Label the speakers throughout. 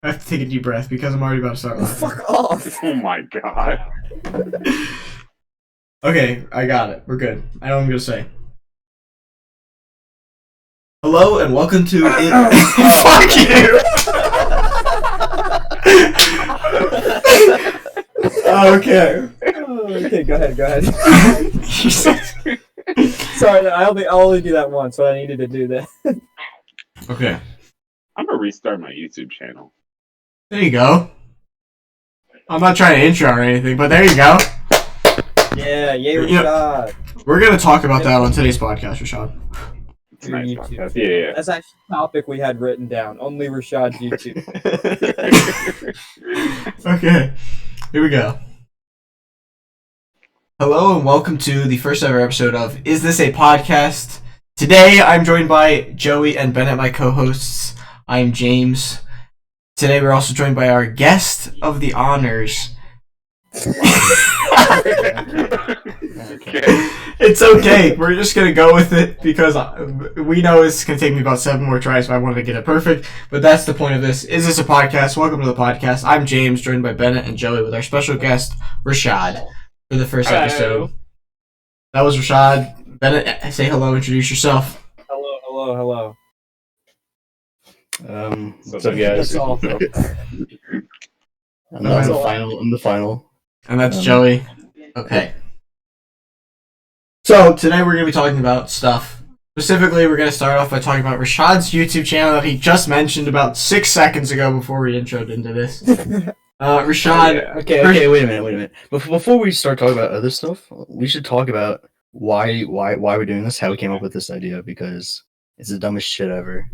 Speaker 1: I have to take a deep breath because I'm already about to start laughing.
Speaker 2: Fuck off!
Speaker 3: Oh my god.
Speaker 1: Okay, I got it. We're good. I know what I'm gonna say. Hello and welcome to Fuck you! Okay.
Speaker 2: Okay, go ahead. Sorry, I'll only do that once, but I needed to do that.
Speaker 1: Okay.
Speaker 3: I'm gonna restart my YouTube channel.
Speaker 1: There you go. I'm not trying to intro or anything, but there you go.
Speaker 2: Yeah, yay,
Speaker 1: Yeah.
Speaker 2: Rashad.
Speaker 1: We're gonna talk about that on today's podcast, Rashad.
Speaker 3: It's a nice
Speaker 2: YouTube.
Speaker 3: podcast. Yeah.
Speaker 2: That's actually the topic we had written down. Only Rashad's YouTube.
Speaker 1: Okay, here we go. Hello and welcome to the first ever episode of Is This a Podcast? Today I'm joined by Joey and Bennett, my co-hosts. I'm James. Today we're also joined by our guest of the honors.
Speaker 3: Okay.
Speaker 1: It's okay. We're just gonna go with it because we know it's gonna take me about 7 more tries if I wanted to get it perfect. But that's the point of this. Is this a podcast? Welcome to the podcast. I'm James, joined by Bennett and Joey with our special guest Rashad for the first episode. That was Rashad. Bennett, say hello. Introduce yourself.
Speaker 2: Hello.
Speaker 4: What's up, guys?
Speaker 2: That's all.
Speaker 4: I'm the final.
Speaker 1: And that's Joey. Okay. So today we're gonna be talking about stuff. Specifically, we're gonna start off by talking about Rashad's YouTube channel that he just mentioned about 6 seconds ago before we introed into this. Rashad.
Speaker 4: Okay, wait a minute. Before we start talking about other stuff, we should talk about why we're doing this, how we came up with this idea, because it's the dumbest shit ever.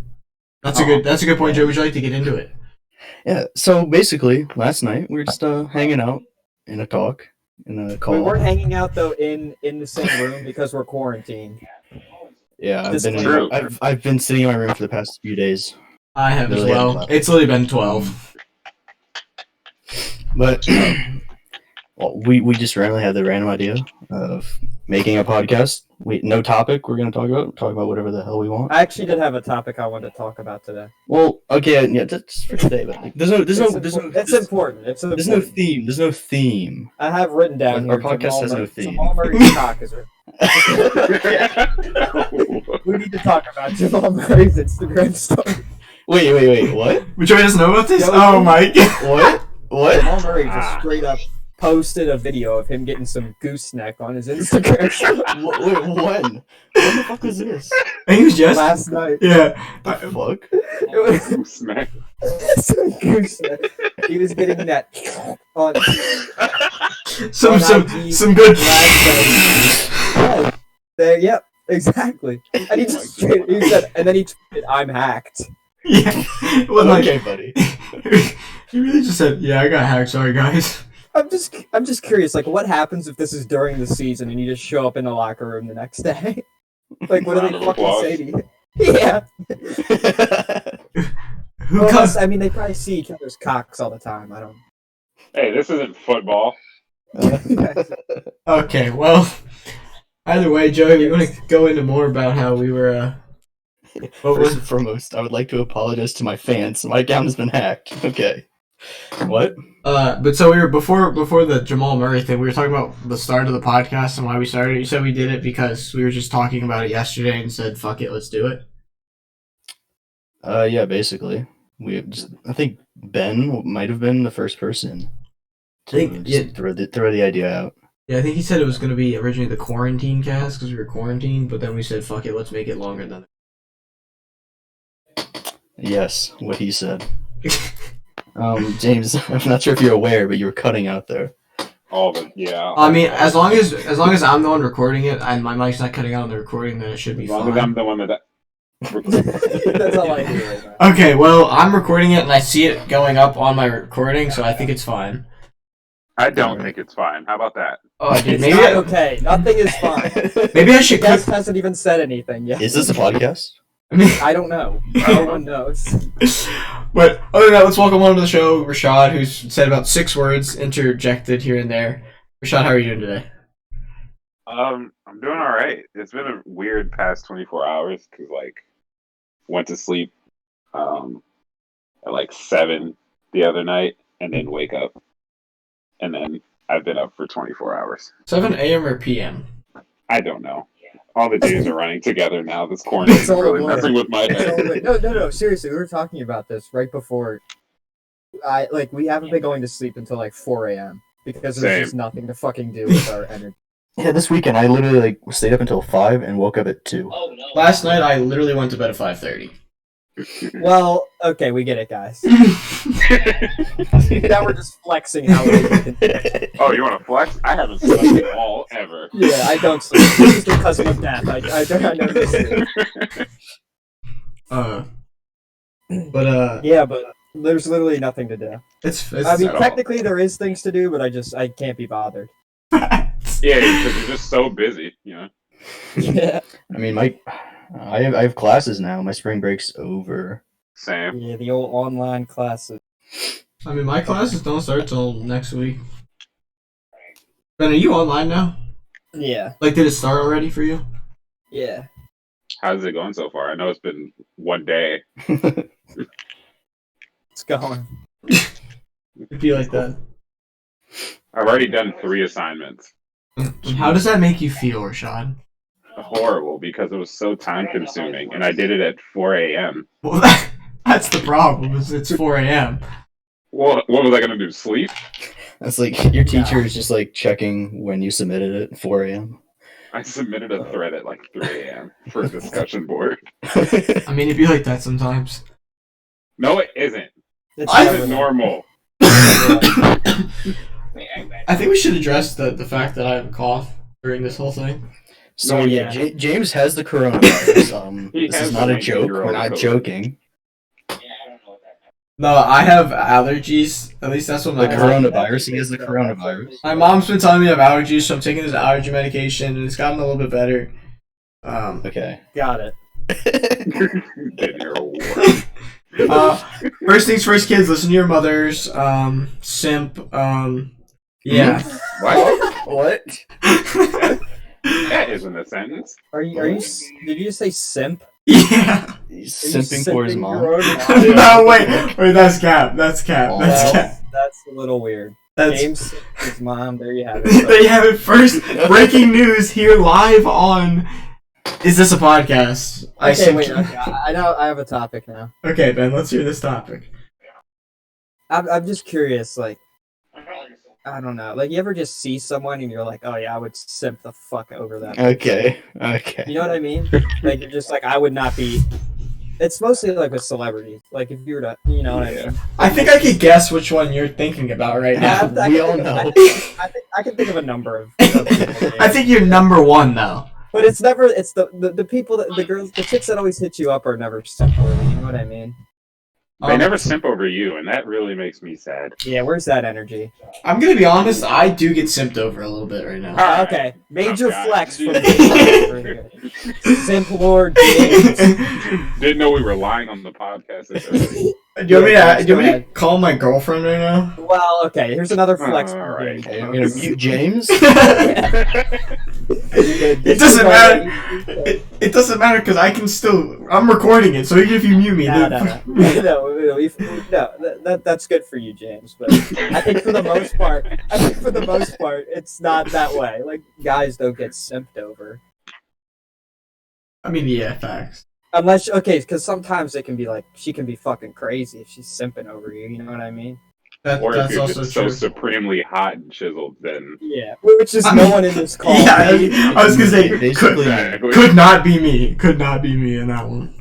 Speaker 1: That's a good point, Joe. Would you like to get into it?
Speaker 4: Yeah, so basically, last night we were just hanging out in a call.
Speaker 2: We weren't hanging out though in the same room because we're quarantined.
Speaker 4: Yeah,
Speaker 3: True.
Speaker 4: I've been sitting in my room for the past few days.
Speaker 1: I have as
Speaker 4: Literally
Speaker 1: well.
Speaker 4: haven't left.
Speaker 1: It's literally been 12.
Speaker 4: But well, we just randomly had the random idea of making a podcast. No topic we're gonna talk about whatever the hell we want.
Speaker 2: I actually did have a topic I wanted to talk about today.
Speaker 4: Well, okay, yeah, that's for today. But like, there's no
Speaker 2: It's important. It's
Speaker 4: There's no theme. There's no theme.
Speaker 2: I have written down
Speaker 4: Our
Speaker 2: here,
Speaker 4: podcast has
Speaker 2: Jamal
Speaker 4: no theme.
Speaker 2: Jamal Murray's cock is written. We need to talk about Jamal Murray's Instagram story.
Speaker 4: Wait, what?
Speaker 1: Joey doesn't know about this?
Speaker 2: Joey-
Speaker 1: Oh my god.
Speaker 4: What?
Speaker 2: Jamal Murray just straight up posted a video of him getting some gooseneck on his Instagram story
Speaker 4: Wait, when? When the fuck was this?
Speaker 1: I think it was just
Speaker 2: last night.
Speaker 1: Yeah.
Speaker 4: The fuck?
Speaker 2: It was
Speaker 3: Smack.
Speaker 2: some gooseneck. He was getting that on
Speaker 1: Some good
Speaker 2: Yeah, yep, exactly. And he just he said, and then he tweeted, "I'm hacked."
Speaker 1: Yeah. Well, like,
Speaker 4: Okay, buddy.
Speaker 1: he really just said, "Yeah, I got hacked. Sorry, guys."
Speaker 2: I'm just curious, like, what happens if this is during the season and you just show up in the locker room the next day? Like, what do
Speaker 3: Round
Speaker 2: they
Speaker 3: of
Speaker 2: fucking
Speaker 3: applause.
Speaker 2: say to you? Yeah.
Speaker 1: Who
Speaker 2: Well,
Speaker 1: comes?
Speaker 2: I mean, they probably see each other's cocks all the time. I don't.
Speaker 3: Hey, this isn't football.
Speaker 1: Okay, well, either way, Joey, we want to go into more about how we were. What
Speaker 4: First
Speaker 1: was?
Speaker 4: and foremost, I would like to apologize to my fans. My account has been hacked. Okay. What?
Speaker 1: But so we were before the Jamal Murray thing. We were talking about the start of the podcast and why we started. You said we did it because we were just talking about it yesterday and said, "Fuck it, let's do it."
Speaker 4: Yeah, basically. I think Ben might have been the first person to
Speaker 1: Think-
Speaker 4: just
Speaker 1: yeah.
Speaker 4: throw the idea out.
Speaker 1: Yeah, I think he said it was going to be originally the quarantine cast because we were quarantined, but then we said, "Fuck it, let's make it longer than."
Speaker 4: Yes, what he said. James, I'm not sure if you're aware, but you were cutting out there.
Speaker 3: All of it, yeah.
Speaker 1: I mean, as long as I'm the one recording it and my mic's not cutting out on the recording, then it should be
Speaker 3: As long as
Speaker 1: fine.
Speaker 3: I'm the one that.
Speaker 2: That's all I hear. Right now.
Speaker 1: Okay, well, I'm recording it and I see it going up on my recording, so I think it's fine.
Speaker 3: I don't think it's fine. How about that?
Speaker 1: Oh, dude,
Speaker 2: It's
Speaker 1: maybe
Speaker 2: not
Speaker 1: I,
Speaker 2: okay. Nothing is fine.
Speaker 1: maybe I should
Speaker 2: The guest
Speaker 1: click.
Speaker 2: hasn't even said anything yet.
Speaker 4: Is this a podcast?
Speaker 1: I mean,
Speaker 2: I don't know. No one knows.
Speaker 1: but other than that, let's welcome on to the show Rashad, who's said about 6 words interjected here and there. Rashad, how are you doing today?
Speaker 3: I'm doing all right. It's been a weird past 24 hours because went to sleep at like 7 the other night and then wake up. And then I've been up for 24 hours.
Speaker 1: 7 a.m. or p.m.?
Speaker 3: I don't know. All the days are running together now. This quarantine is
Speaker 2: all a
Speaker 3: really
Speaker 2: blur.
Speaker 3: messing with my head.
Speaker 2: No. Seriously, we were talking about this right before. We haven't been going to sleep until like 4 a.m. because there's just nothing to fucking do with our energy.
Speaker 4: Yeah, this weekend I literally stayed up until 5 and woke up at 2.
Speaker 1: Last night I literally went to bed at 5:30.
Speaker 2: Well, okay, we get it, guys. Now we're just flexing how we can.
Speaker 3: Oh, you want to flex? I haven't slept at all, ever.
Speaker 2: Yeah, I don't sleep. This is because of death. I know this. Yeah, but there's literally nothing to do.
Speaker 1: It's
Speaker 2: I mean, technically there is things to do, but I can't be bothered.
Speaker 3: Yeah, because you're just so busy, you know.
Speaker 2: Yeah.
Speaker 4: I mean, I have classes now. My spring break's over.
Speaker 3: Same.
Speaker 2: Yeah, the old online classes.
Speaker 1: I mean, my classes don't start till next week. Ben, are you online now?
Speaker 2: Yeah.
Speaker 1: Like, did it start already for you?
Speaker 2: Yeah.
Speaker 3: How's it going so far? I know it's been one day.
Speaker 2: It's going.
Speaker 1: It'd be like that.
Speaker 3: I've already done 3 assignments.
Speaker 1: And how does that make you feel, Rashad?
Speaker 3: Horrible, because it was so time consuming, and I did it at 4 a.m.
Speaker 1: Well, that's the problem. Is it's 4 a.m.
Speaker 3: Well, what was I gonna do? Sleep?
Speaker 4: That's like your teacher is just like checking when you submitted it at 4 a.m.
Speaker 3: I submitted a thread at like 3 a.m. for a discussion board.
Speaker 1: I mean, it'd be like that sometimes.
Speaker 3: No, it isn't.
Speaker 2: It's
Speaker 3: This is normal.
Speaker 1: I think we should address the fact that I have a cough during this whole thing.
Speaker 4: So
Speaker 3: No,
Speaker 4: yeah, James has the coronavirus.
Speaker 3: He
Speaker 4: This
Speaker 3: has
Speaker 4: is not
Speaker 3: the
Speaker 4: a joke.
Speaker 3: 19-year-old
Speaker 4: We're not
Speaker 3: COVID.
Speaker 4: joking.
Speaker 1: No, I have allergies. At least that's what
Speaker 4: The
Speaker 1: my
Speaker 4: coronavirus. He has the coronavirus.
Speaker 1: My mom's been telling me I have allergies, so I'm taking this allergy medication, and it's gotten a little bit better.
Speaker 4: Okay.
Speaker 2: Got it.
Speaker 3: Get your award.
Speaker 1: First things first, kids. Listen to your mothers. Simp. Yeah.
Speaker 3: What?
Speaker 4: What?
Speaker 3: That isn't a sentence.
Speaker 2: Are you? Did you just say simp?
Speaker 1: Yeah.
Speaker 4: He's
Speaker 2: Are you
Speaker 4: simping for his
Speaker 2: simping
Speaker 4: mom.
Speaker 2: your own mom?
Speaker 1: No, wait. That's cap. That's cap.
Speaker 4: Oh.
Speaker 1: That's cap.
Speaker 2: That's a little weird.
Speaker 1: That's.
Speaker 2: James, his mom. There you have it.
Speaker 1: There you have it. First breaking news here live on. Is this a podcast?
Speaker 2: Okay, wait. Okay, I know. I have a topic now.
Speaker 1: Okay, Ben. Let's hear this topic.
Speaker 2: I'm just curious. Like, I don't know. Like, you ever just see someone and you're like, oh yeah, I would simp the fuck over that.
Speaker 4: Okay.
Speaker 2: You know what I mean? Like, you're just like, I would not be. It's mostly like with celebrities. Like, if you were to, you know what I mean?
Speaker 1: I think I could guess which one you're thinking about right now.
Speaker 4: We all know.
Speaker 2: I can think of a number of people.
Speaker 1: I think you're number one though.
Speaker 2: But it's never. It's the people that the girls, the chicks that always hit you up are never simp worthy. You know what I mean?
Speaker 3: They never simp over you, and that really makes me sad.
Speaker 2: Yeah. Where's that energy?
Speaker 1: I'm gonna be honest. I do get simped over a little bit right now.
Speaker 3: Alright.
Speaker 2: Okay. Major
Speaker 3: Oh, God.
Speaker 2: flex from over here. Simp Lord James.
Speaker 3: Didn't know we were lying on the podcast. This early.
Speaker 1: Do you want me
Speaker 2: Yeah,
Speaker 1: to? Do you want me to
Speaker 2: go
Speaker 1: call my girlfriend right now?
Speaker 2: Well, okay. Here's another flex. from
Speaker 3: Alright.
Speaker 2: James.
Speaker 4: Okay, I'm gonna mute James.
Speaker 1: It doesn't matter. It doesn't matter because I can still. I'm recording it, so even if you mute me,
Speaker 2: No,
Speaker 1: then-
Speaker 2: that's good for you, James. But I think for the most part, it's not that way. Like, guys don't get simped over.
Speaker 1: I mean, yeah, facts.
Speaker 2: Unless, okay, because sometimes it can be like, she can be fucking crazy if she's simping over you, you know what I mean?
Speaker 3: Or if
Speaker 1: That's
Speaker 3: you're
Speaker 1: also
Speaker 3: just
Speaker 1: true.
Speaker 3: so susupremely hot and chiseled, then
Speaker 2: Yeah, which is no one in this call.
Speaker 1: Yeah, I was gonna say,
Speaker 4: Basically,
Speaker 3: exactly.
Speaker 1: could not be me. Could not be me in that one.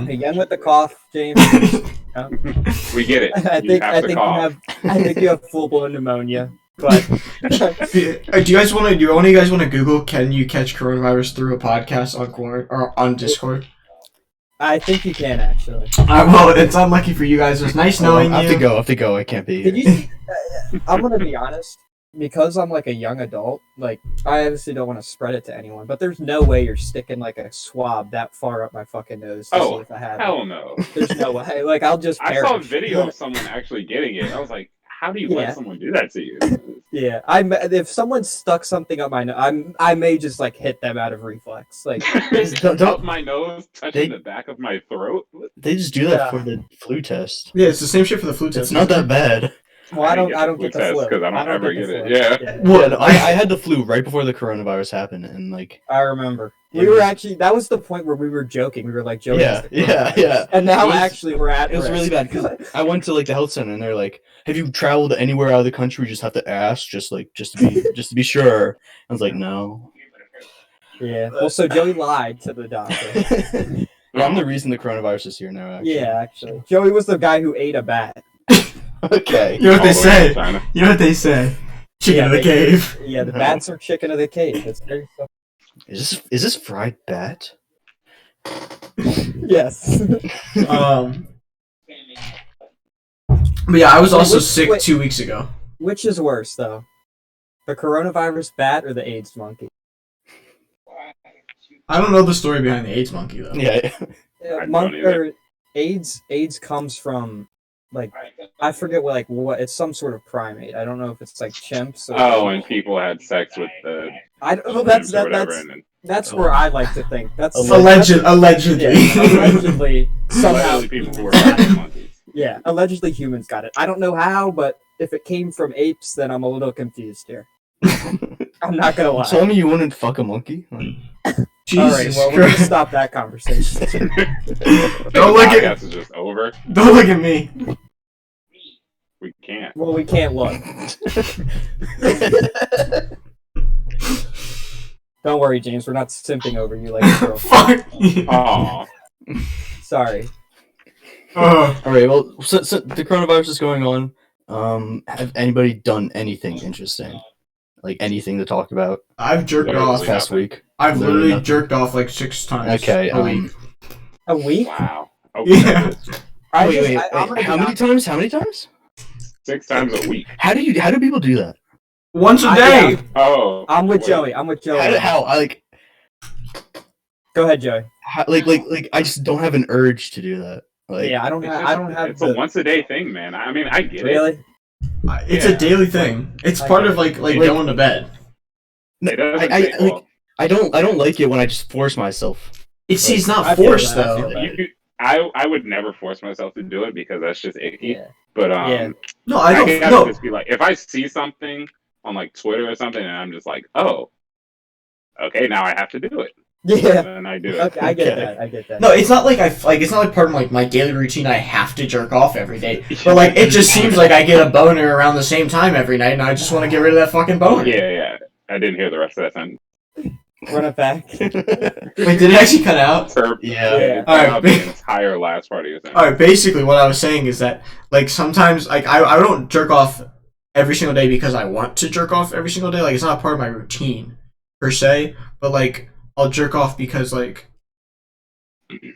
Speaker 2: Again with the cough, James.
Speaker 3: we get it.
Speaker 2: I
Speaker 3: You
Speaker 2: think
Speaker 3: have to cough.
Speaker 2: you have full blown pneumonia. But
Speaker 1: do you guys want to? Do one of you guys want to Google? Can you catch coronavirus through a podcast on or on Discord?
Speaker 2: I think you can actually.
Speaker 1: Well, it's unlucky for you guys. It was nice knowing
Speaker 4: I
Speaker 1: you.
Speaker 4: have to go. I can't be
Speaker 2: Did
Speaker 4: here.
Speaker 2: you? I'm gonna be honest. Because I'm like a young adult, like I obviously don't want to spread it to anyone, but there's no way you're sticking like a swab that far up my fucking nose to see if I have
Speaker 3: Hell
Speaker 2: it.
Speaker 3: no.
Speaker 2: There's no way. Like I'll just
Speaker 3: I
Speaker 2: perish.
Speaker 3: saw a video of someone actually getting it. I was like, how do you
Speaker 2: Yeah.
Speaker 3: let someone do that to you?
Speaker 2: Yeah, if someone stuck something up my nose, I may just like hit them out of reflex. Like,
Speaker 3: Up my nose, touching the back of my throat.
Speaker 4: They just do that for the flu test.
Speaker 1: Yeah, it's the same shit for the flu test.
Speaker 4: It's not that bad.
Speaker 2: well, I don't get the flu
Speaker 3: because I don't ever get it. Yeah.
Speaker 1: Well,
Speaker 4: Yeah, no, I had the flu right before the coronavirus happened, and like
Speaker 2: I remember we were actually that was the point where we were joking. We were like joking.
Speaker 4: yeah.
Speaker 2: And now
Speaker 4: It was-
Speaker 2: actually we're at.
Speaker 4: It was really bad because I went to like the health center, and they're like, "Have you traveled anywhere out of the country? You just have to ask, just to be sure." I was like, "No."
Speaker 2: Yeah. Well, so Joey lied to the doctor.
Speaker 4: Yeah, I'm the reason the coronavirus is here now. Actually.
Speaker 2: Yeah, actually, Joey was the guy who ate a bat.
Speaker 4: Okay.
Speaker 1: You know what they
Speaker 3: All the way
Speaker 1: say?
Speaker 3: to China.
Speaker 1: You know what they say? Chicken
Speaker 2: Yeah,
Speaker 1: of the
Speaker 2: they-
Speaker 1: cave.
Speaker 2: Yeah, the bats are chicken of the cave. It's very simple.
Speaker 4: Is this fried bat?
Speaker 2: Yes.
Speaker 1: But yeah, I was also
Speaker 2: Wait,
Speaker 1: sick
Speaker 2: wait.
Speaker 1: 2 weeks ago.
Speaker 2: Which is worse, though? The coronavirus bat or the AIDS monkey?
Speaker 1: I don't know the story behind the AIDS monkey though.
Speaker 4: Yeah.
Speaker 3: I don't either.
Speaker 2: AIDS comes from like I forget what it's some sort of primate. I don't know if it's like chimps or
Speaker 3: Oh, and people had sex with the.
Speaker 2: I don't know. That's
Speaker 3: or whatever,
Speaker 2: that's
Speaker 3: and then
Speaker 2: that's where I like to think. That's
Speaker 1: Allegedly.
Speaker 2: allegedly somehow
Speaker 3: allegedly people were riding monkeys.
Speaker 2: yeah, allegedly humans got it. I don't know how, but if it came from apes, then I'm a little confused here. I'm not gonna lie.
Speaker 4: Tell me you wouldn't fuck a monkey? Like,
Speaker 1: Jesus
Speaker 2: All right, well, we're gonna
Speaker 1: Christ.
Speaker 2: stop that conversation.
Speaker 1: Don't look at
Speaker 3: Podcast is just over.
Speaker 1: Don't look at me.
Speaker 3: We can't.
Speaker 2: Well, we can't look. Don't worry, James. We're not simping over you like a girl.
Speaker 1: Fuck.
Speaker 3: Aw.
Speaker 2: Sorry.
Speaker 1: Oh.
Speaker 4: All right. Well, so the coronavirus is going on. Have anybody done anything interesting? Like anything to talk about
Speaker 1: I've jerked
Speaker 3: Literally
Speaker 1: off.
Speaker 4: this past week?
Speaker 1: I've
Speaker 4: Literally
Speaker 1: literally
Speaker 4: nothing.
Speaker 1: jerked off like 6 times.
Speaker 4: Okay.
Speaker 1: a week.
Speaker 2: A week?
Speaker 3: Wow. Oh,
Speaker 1: Yeah.
Speaker 4: Wait.
Speaker 2: I'm gonna
Speaker 4: How
Speaker 2: be
Speaker 4: many times? How many times?
Speaker 3: 6 times a week.
Speaker 4: How do people do that?
Speaker 1: Once a
Speaker 2: I-
Speaker 1: day.
Speaker 3: Oh.
Speaker 2: I'm with
Speaker 3: wait.
Speaker 2: Joey. I'm with Joey.
Speaker 4: How I like
Speaker 2: Go ahead, Joey.
Speaker 4: like I just don't have an urge to do that. Like
Speaker 2: Yeah, I don't
Speaker 3: It's
Speaker 2: have.
Speaker 3: just-
Speaker 2: I don't have
Speaker 3: It's
Speaker 2: the.
Speaker 3: a once a day thing, man. I mean, I get it.
Speaker 2: Really?
Speaker 1: It's
Speaker 3: Yeah.
Speaker 1: a daily thing. It's part of like going to bed.
Speaker 3: It doesn't
Speaker 4: I
Speaker 3: take
Speaker 4: like
Speaker 3: long.
Speaker 4: I don't like it when I just force myself.
Speaker 1: It's
Speaker 2: I
Speaker 1: not
Speaker 2: feel
Speaker 1: forced
Speaker 2: that, I
Speaker 1: though.
Speaker 2: feel that.
Speaker 3: I would never force myself to do it because that's just icky.
Speaker 2: Yeah.
Speaker 3: But
Speaker 2: Yeah.
Speaker 1: No, I
Speaker 3: I
Speaker 1: don't.
Speaker 3: gotta
Speaker 1: No,
Speaker 3: just be like, if I see something on like Twitter or something, and I'm just like, oh, okay, now I have to do it.
Speaker 2: Yeah.
Speaker 3: And then I do it.
Speaker 2: Okay, I get
Speaker 4: Okay.
Speaker 2: that. I get that.
Speaker 1: no, it's not like it's not like part of like my daily routine. I have to jerk off every day, but like it just seems like I get a boner around the same time every night, and I just want to get rid of that fucking boner.
Speaker 3: Yeah. I didn't hear the rest of that sentence.
Speaker 2: Run it back.
Speaker 1: Wait, did it actually cut out?
Speaker 4: Yeah.
Speaker 3: Yeah.
Speaker 1: Alright.
Speaker 3: The entire last part of your sentence.
Speaker 1: All right. Basically, what I was saying is that like sometimes like I don't jerk off every single day because I want to jerk off every single day. Like it's not part of my routine per se, but like I'll jerk off because like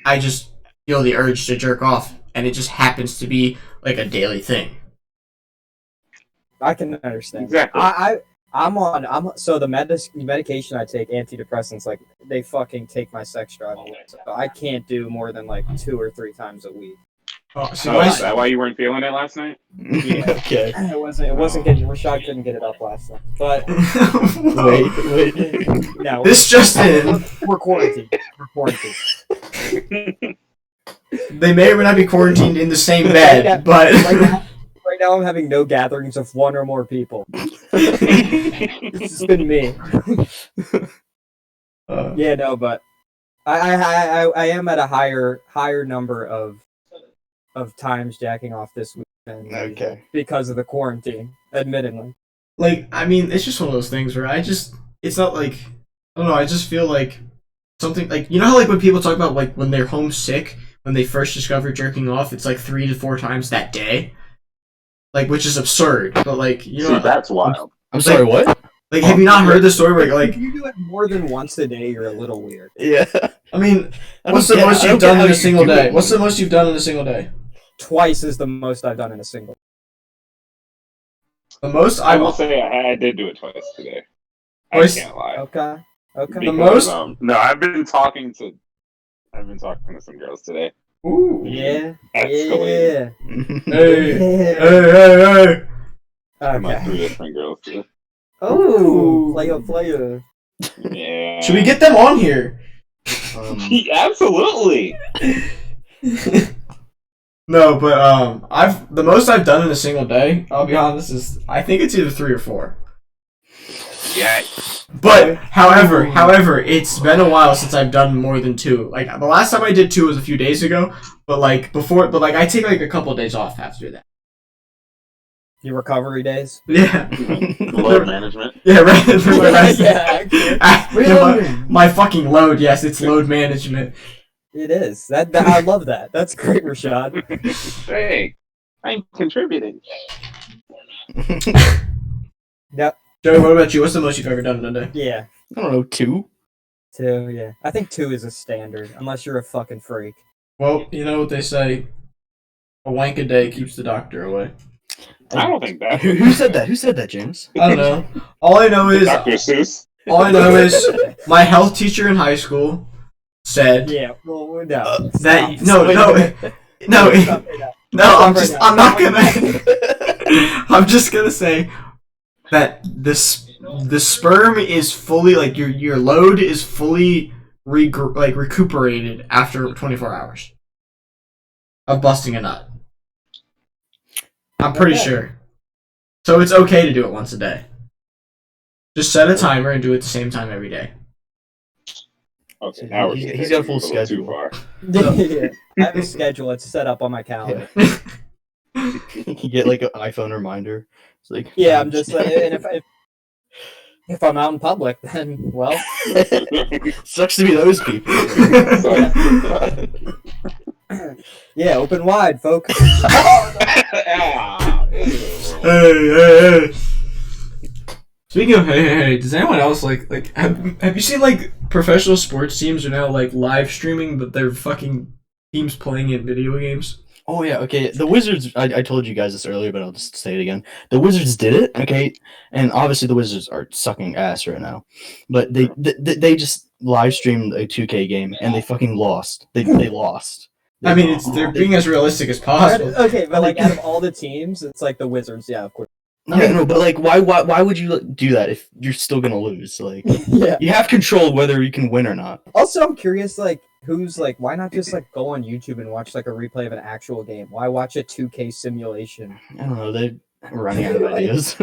Speaker 1: I just feel the urge to jerk off, and it just happens to be like a daily thing.
Speaker 2: I can understand.
Speaker 3: Exactly.
Speaker 2: So the medication I take, antidepressants, like they fucking take my sex drive away. So I can't do more than like 2 or 3 times a week.
Speaker 1: Oh, see,
Speaker 3: Oh, is that why you weren't feeling it last night?
Speaker 2: Yeah.
Speaker 4: Okay.
Speaker 2: It wasn't getting. Rashad couldn't get it up last night. But
Speaker 4: Wait.
Speaker 2: no,
Speaker 1: This just in.
Speaker 2: we're quarantined. We're quarantined.
Speaker 1: They may or may not be quarantined in the same bed, but
Speaker 2: Right now, I'm having no gatherings of 1 or more people. It's just been me. Yeah, no, but I am at a higher number of times jacking off this week than
Speaker 4: Okay.
Speaker 2: because of the quarantine. Admittedly,
Speaker 1: like I mean, it's just one of those things where it's not like I don't know. I just feel like something like you know how like when people talk about like when they're homesick when they first discover jerking off, it's like 3 to 4 times that day, like which is absurd. But like you know,
Speaker 3: See, that's wild.
Speaker 4: I'm sorry. What?
Speaker 1: like have you not heard the story where like
Speaker 2: if you do it more than once a day, you're a little weird.
Speaker 4: Yeah.
Speaker 1: I mean,
Speaker 4: I
Speaker 1: what's
Speaker 4: don't
Speaker 1: the
Speaker 4: get-
Speaker 1: most
Speaker 4: I don't
Speaker 1: you've
Speaker 4: get
Speaker 1: done
Speaker 4: how
Speaker 1: in a
Speaker 4: you
Speaker 1: single
Speaker 4: do
Speaker 1: day?
Speaker 4: it.
Speaker 1: What's the most you've done in a single day?
Speaker 2: Twice is the most I've done in a single.
Speaker 1: The most
Speaker 3: I
Speaker 1: I
Speaker 3: will
Speaker 1: will.
Speaker 3: say I did do it twice today.
Speaker 1: Twice?
Speaker 3: I can't lie.
Speaker 2: Okay.
Speaker 1: The
Speaker 3: Because,
Speaker 1: most?
Speaker 3: no, I've been talking to some girls today.
Speaker 1: Ooh.
Speaker 2: Yeah.
Speaker 3: Escalated.
Speaker 2: Yeah.
Speaker 1: Hey.
Speaker 2: Yeah.
Speaker 1: Hey.
Speaker 3: from like
Speaker 2: Okay.
Speaker 3: 3 different girls too.
Speaker 2: Oh, player.
Speaker 3: Yeah.
Speaker 1: Should we get them on here?
Speaker 3: Absolutely.
Speaker 1: No, but the most I've done in a single day, I'll be honest, is I think it's either 3 or 4.
Speaker 3: Yeah.
Speaker 1: But however, it's been a while since I've done more than 2. Like the last time I did 2 was a few days ago. But like I take like a couple of days off after that.
Speaker 2: Your recovery days.
Speaker 1: Yeah.
Speaker 3: Load management.
Speaker 1: Yeah, right.
Speaker 2: Really?
Speaker 1: My fucking load. Yes, it's load management.
Speaker 2: It is. That I love that. That's great, Rashad.
Speaker 3: Hey, I'm contributing.
Speaker 2: Yep.
Speaker 1: Joey, what about you? What's the most you've ever done in a day?
Speaker 2: Yeah.
Speaker 4: I don't know, 2.
Speaker 2: 2. Yeah. I think 2 is a standard, unless you're a fucking freak.
Speaker 1: Well, you know what they say. A wank a day keeps the doctor away.
Speaker 3: I don't think that.
Speaker 4: Who said that? Who said that, James?
Speaker 1: I don't know. All I know is
Speaker 3: Dr. Seuss.
Speaker 1: all I know is my health teacher in high school said
Speaker 2: Yeah. Well, no.
Speaker 1: that
Speaker 2: Stop.
Speaker 1: I'm not gonna. I'm just gonna say that the sperm is fully like your load is fully recuperated after 24 hours of busting a nut. I'm pretty sure. So it's okay to do it once a day. Just set a timer and do it at the same time every day.
Speaker 3: Okay, now
Speaker 4: He's got a full
Speaker 3: too
Speaker 4: schedule.
Speaker 3: far.
Speaker 2: Yeah. I have a schedule. It's set up on my calendar.
Speaker 4: You get like an iPhone reminder. It's like
Speaker 2: Yeah, I'm just like, and if I'm out in public, then well,
Speaker 4: sucks to be those people.
Speaker 2: yeah, open wide, folks.
Speaker 1: Hey. Speaking of hey, does anyone else like have you seen like professional sports teams are now like live streaming but they're fucking teams playing in video games?
Speaker 4: Oh yeah, okay. The Wizards. I told you guys this earlier, but I'll just say it again. The Wizards did it, okay, and obviously the Wizards are sucking ass right now, but they just live streamed a 2K game and they fucking lost. They lost.
Speaker 1: I mean, they're being as realistic as possible.
Speaker 2: Okay, but like out of all the teams, it's like the Wizards. Yeah, of course.
Speaker 4: No, but like, why would you do that if you're still gonna lose? Like,
Speaker 2: Yeah.
Speaker 4: you have control whether you can win or not.
Speaker 2: Also, I'm curious, like, who's like, why not just like go on YouTube and watch like a replay of an actual game? Why watch a 2K simulation?
Speaker 4: I don't know. They're running out of ideas.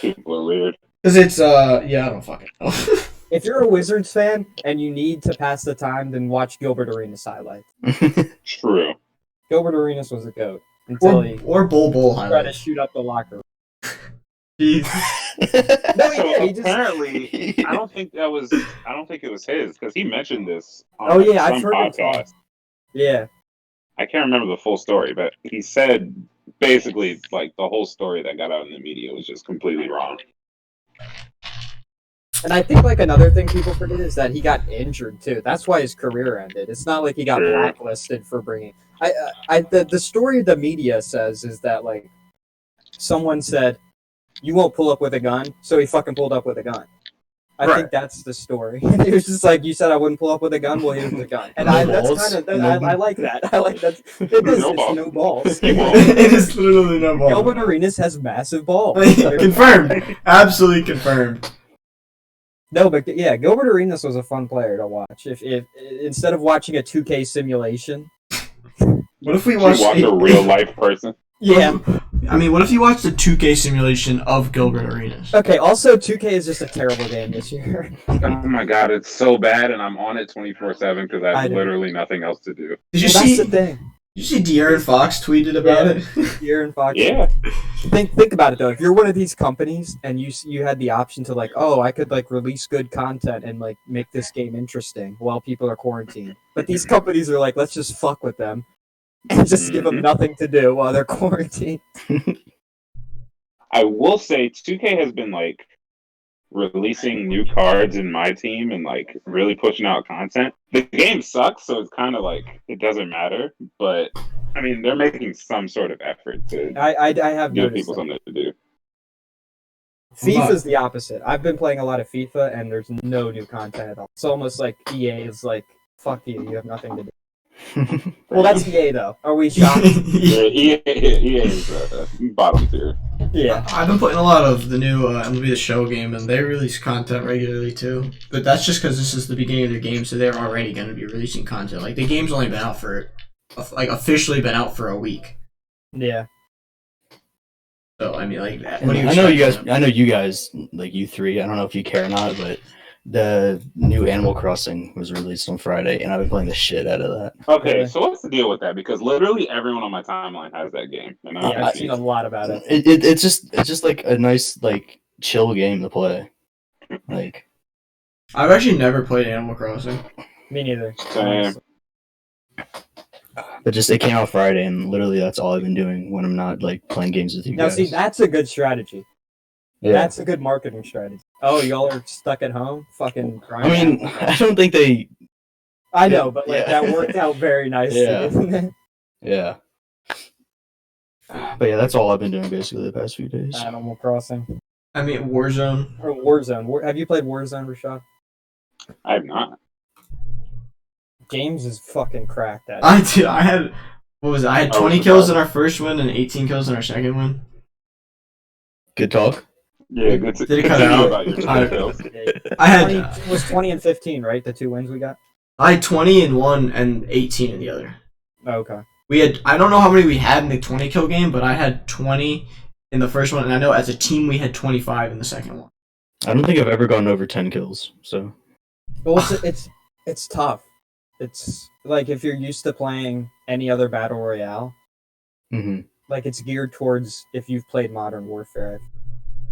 Speaker 3: People are weird.
Speaker 1: Because it's yeah, I don't fucking know.
Speaker 2: If you're a Wizards fan and you need to pass the time, then watch Gilbert Arenas highlights.
Speaker 3: True.
Speaker 2: Gilbert Arenas was a goat until he
Speaker 1: or Bull
Speaker 2: tried to
Speaker 1: highlights.
Speaker 2: shoot up the locker room.
Speaker 1: Jeez.
Speaker 2: No,
Speaker 3: So
Speaker 2: he just.
Speaker 3: apparently, I don't think it was his because he mentioned this on
Speaker 2: Oh yeah,
Speaker 3: some
Speaker 2: I've heard him talk.
Speaker 3: podcast.
Speaker 2: Yeah.
Speaker 3: I can't remember the full story, but he said basically like the whole story that got out in the media was just completely wrong.
Speaker 2: And I think like another thing people forget is that he got injured too. That's why his career ended. It's not like he got
Speaker 3: Sure.
Speaker 2: blacklisted for bringing. The story the media says is that like someone said you won't pull up with a gun, so he fucking pulled up with a gun. I
Speaker 1: Right.
Speaker 2: think that's the story. It was just like you said I wouldn't pull up with a gun. Well, here's the gun, and
Speaker 4: No
Speaker 2: that's
Speaker 4: balls?
Speaker 2: kind of
Speaker 4: No-
Speaker 2: I like that. I like that. It is.
Speaker 3: No
Speaker 2: It's
Speaker 3: balls.
Speaker 2: no balls.
Speaker 3: He won't.
Speaker 1: It is literally no ball.
Speaker 2: Gilbert Arenas has massive balls.
Speaker 1: Confirmed. Absolutely confirmed.
Speaker 2: No, but yeah, Gilbert Arenas was a fun player to watch. If instead of watching a 2K simulation,
Speaker 1: What if we
Speaker 3: You
Speaker 1: watched
Speaker 3: watch a real life person.
Speaker 2: yeah.
Speaker 1: I mean, what if you watched the 2K simulation of Gilbert Arenas?
Speaker 2: Okay. Also, 2K is just a terrible game this year.
Speaker 3: Oh my god, it's so bad, and I'm on it 24/7 because I
Speaker 2: I
Speaker 3: have
Speaker 2: know.
Speaker 3: literally nothing else to do.
Speaker 1: Did you
Speaker 2: Well,
Speaker 1: see?
Speaker 2: that's the thing.
Speaker 1: Did you see De'Aaron Fox tweeted about it?
Speaker 2: Aaron Fox.
Speaker 3: Yeah,
Speaker 2: Think about it though. If you're one of these companies and you had the option to like, oh, I could like release good content and like make this game interesting while people are quarantined, but these companies are like, let's just fuck with them and just give them nothing to do while they're quarantined.
Speaker 3: I will say 2K has been like releasing new cards in my team and like really pushing out content. The game sucks, so it's kind of like it doesn't matter. But I mean, they're making some sort of effort to
Speaker 2: I have
Speaker 3: give
Speaker 2: noticed
Speaker 3: people
Speaker 2: that.
Speaker 3: something to do.
Speaker 2: FIFA's the opposite. I've been playing a lot of FIFA and there's no new content at all. It's almost like EA is like, fuck you, you have nothing to do. Well, that's EA though. Are we shocked?
Speaker 3: Yeah, EA is bottom tier.
Speaker 2: Yeah.
Speaker 1: I've been playing a lot of the new MLB The Show game, and they release content regularly too. But that's just because this is the beginning of their game, so they're already going to be releasing content. Like the game's only been out for, like, officially been out for a week.
Speaker 2: Yeah.
Speaker 1: So I mean, like, what
Speaker 4: And
Speaker 1: do you?
Speaker 4: I know
Speaker 1: expect
Speaker 4: you guys, like you three. I don't know if you care or not, but the new Animal Crossing was released on Friday, and I've been playing the shit out of that.
Speaker 3: Okay,
Speaker 2: Really?
Speaker 3: so what's the deal with that? Because literally everyone on my timeline has that game, and I'm
Speaker 2: Yeah, I've seen a
Speaker 3: confused.
Speaker 2: lot about it.
Speaker 4: It's just like a nice like chill game to play. Like
Speaker 1: I've actually never played Animal Crossing.
Speaker 2: Me neither.
Speaker 3: Same.
Speaker 4: But just it came out Friday, and literally that's all I've been doing when I'm not like playing games with you
Speaker 2: Now,
Speaker 4: guys.
Speaker 2: see, that's a good strategy.
Speaker 4: yeah.
Speaker 2: That's a good marketing strategy. Oh, y'all are stuck at home? Fucking
Speaker 4: I
Speaker 2: grinding.
Speaker 4: mean, I don't think they.
Speaker 2: I know, but like
Speaker 4: Yeah.
Speaker 2: that worked out very nicely,
Speaker 4: Yeah.
Speaker 2: didn't it?
Speaker 4: Yeah. But yeah, that's all I've been doing basically the past few days.
Speaker 2: Animal Crossing.
Speaker 1: I mean, Warzone.
Speaker 2: Or Warzone. Have you played Warzone, Rashad?
Speaker 3: I have not.
Speaker 2: James is fucking cracked at it.
Speaker 1: I had, what was it? I had
Speaker 3: Oh,
Speaker 1: 20
Speaker 3: it's
Speaker 1: kills
Speaker 3: about-
Speaker 1: in our first win and 18 kills in our second win.
Speaker 4: Good talk.
Speaker 3: Yeah, good to
Speaker 1: Did it cut
Speaker 3: continue
Speaker 1: out?
Speaker 3: about your
Speaker 1: I-
Speaker 3: kills.
Speaker 1: I had
Speaker 2: 20, it was 20 and 15, right? The 2 wins we got?
Speaker 1: I had 20 in one and 18 in the other.
Speaker 2: Oh, okay.
Speaker 1: We had, I don't know how many we had in the 20 kill game, but I had 20 in the first one, and I know as a team we had 25 in the second one.
Speaker 4: I don't think I've ever gotten over 10 kills. So
Speaker 2: Well, it's tough. It's like if you're used to playing any other battle royale,
Speaker 4: mhm.
Speaker 2: like it's geared towards if you've played Modern Warfare.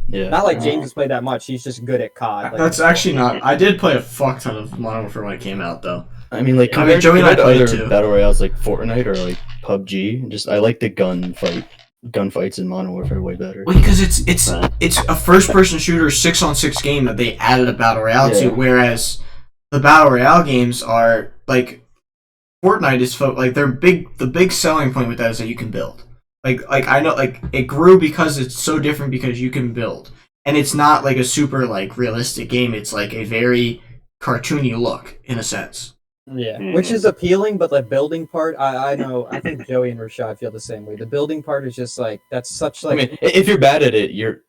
Speaker 4: Yeah.
Speaker 2: Not like James has played that much. He's just good at COD. Like,
Speaker 1: That's actually not. I did play a fuck ton of Modern Warfare when it came out, though.
Speaker 4: I mean, like
Speaker 1: I mean,
Speaker 4: compared,
Speaker 1: Joey and I
Speaker 4: compared to
Speaker 1: played
Speaker 4: other
Speaker 1: too.
Speaker 4: battle royales like Fortnite or like PUBG, just I like the gunfights in Modern Warfare way better.
Speaker 1: Well, because it's a first-person shooter 6-on-6 game that they added a battle royale to,
Speaker 4: Yeah.
Speaker 1: whereas the battle royale games are like Fortnite is like they're big. The big selling point with that is that you can build. Like I know, like it grew because it's so different because you can build, and it's not like a super like realistic game. It's like a very cartoony look in a sense.
Speaker 2: yeah,
Speaker 3: Mhm.
Speaker 2: which is appealing, but the building part, I know. I think Joey and Rashad feel the same way. The building part is just like that's such
Speaker 4: I
Speaker 2: like
Speaker 4: mean, if you're bad at it, you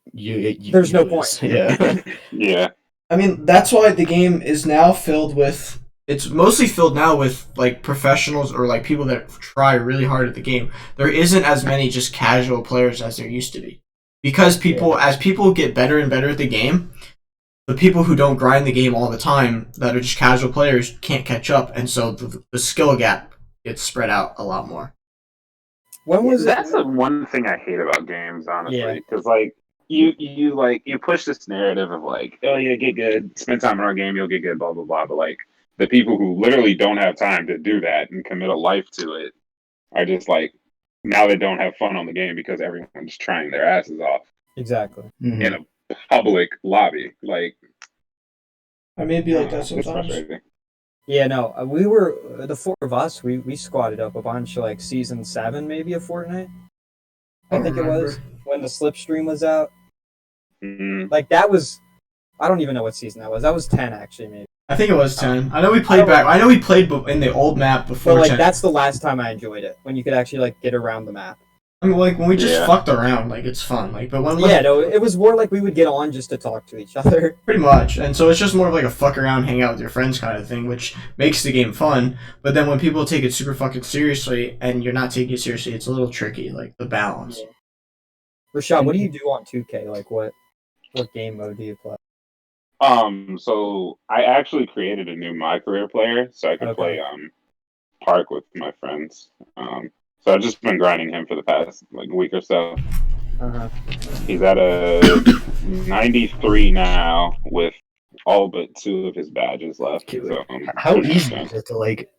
Speaker 2: There's no
Speaker 4: lose.
Speaker 2: point.
Speaker 4: Yeah.
Speaker 3: Yeah.
Speaker 1: I mean, that's why the game is now filled with. It's mostly filled now with like professionals or like people that try really hard at the game. There isn't as many just casual players as there used to be, because as people get better and better at the game, the people who don't grind the game all the time that are just casual players can't catch up, and so the skill gap gets spread out a lot more.
Speaker 2: when was
Speaker 3: That's
Speaker 2: it?
Speaker 3: the one thing I hate about games, honestly,
Speaker 2: Yeah.
Speaker 3: because like you push this narrative of like, oh yeah, get good, spend time in our game, you'll get good, blah blah blah. But like the people who literally don't have time to do that and commit a life to it are just like now they don't have fun on the game because everyone's trying their asses off
Speaker 2: Exactly.
Speaker 4: Mhm.
Speaker 3: in a public lobby. Like
Speaker 1: I may be like that
Speaker 3: it's
Speaker 1: sometimes.
Speaker 3: frustrating.
Speaker 2: Yeah, no, we were the four of us. We squatted up a bunch like season 7 maybe of Fortnite. I think it was when the slipstream was out.
Speaker 3: Mm,
Speaker 2: Like that was, I don't even know what season that was. That was 10 actually maybe.
Speaker 1: I think it was 10. I know we played back. I know we played in the old map before
Speaker 2: But like
Speaker 1: 10.
Speaker 2: that's the last time I enjoyed it when you could actually like get around the map.
Speaker 1: I mean, like when we just
Speaker 3: Yeah.
Speaker 1: fucked around, like it's fun. Like, but when
Speaker 2: Yeah, no, it was more like we would get on just to talk to each other.
Speaker 1: pretty much, and so it's just more of like a fuck around, hang out with your friends kind of thing, which makes the game fun. But then when people take it super fucking seriously, and you're not taking it seriously, it's a little tricky, like the balance.
Speaker 2: Rashad, what do you do on 2K? Like what game mode do you play?
Speaker 3: So I actually created a new My Career player so I could
Speaker 2: Okay.
Speaker 3: play Park with my friends. So I've just been grinding him for the past like week or so.
Speaker 2: Uh-huh.
Speaker 3: He's at a 93 now with all but 2 of his badges left.
Speaker 4: Okay,
Speaker 3: So,
Speaker 4: How easy is it to like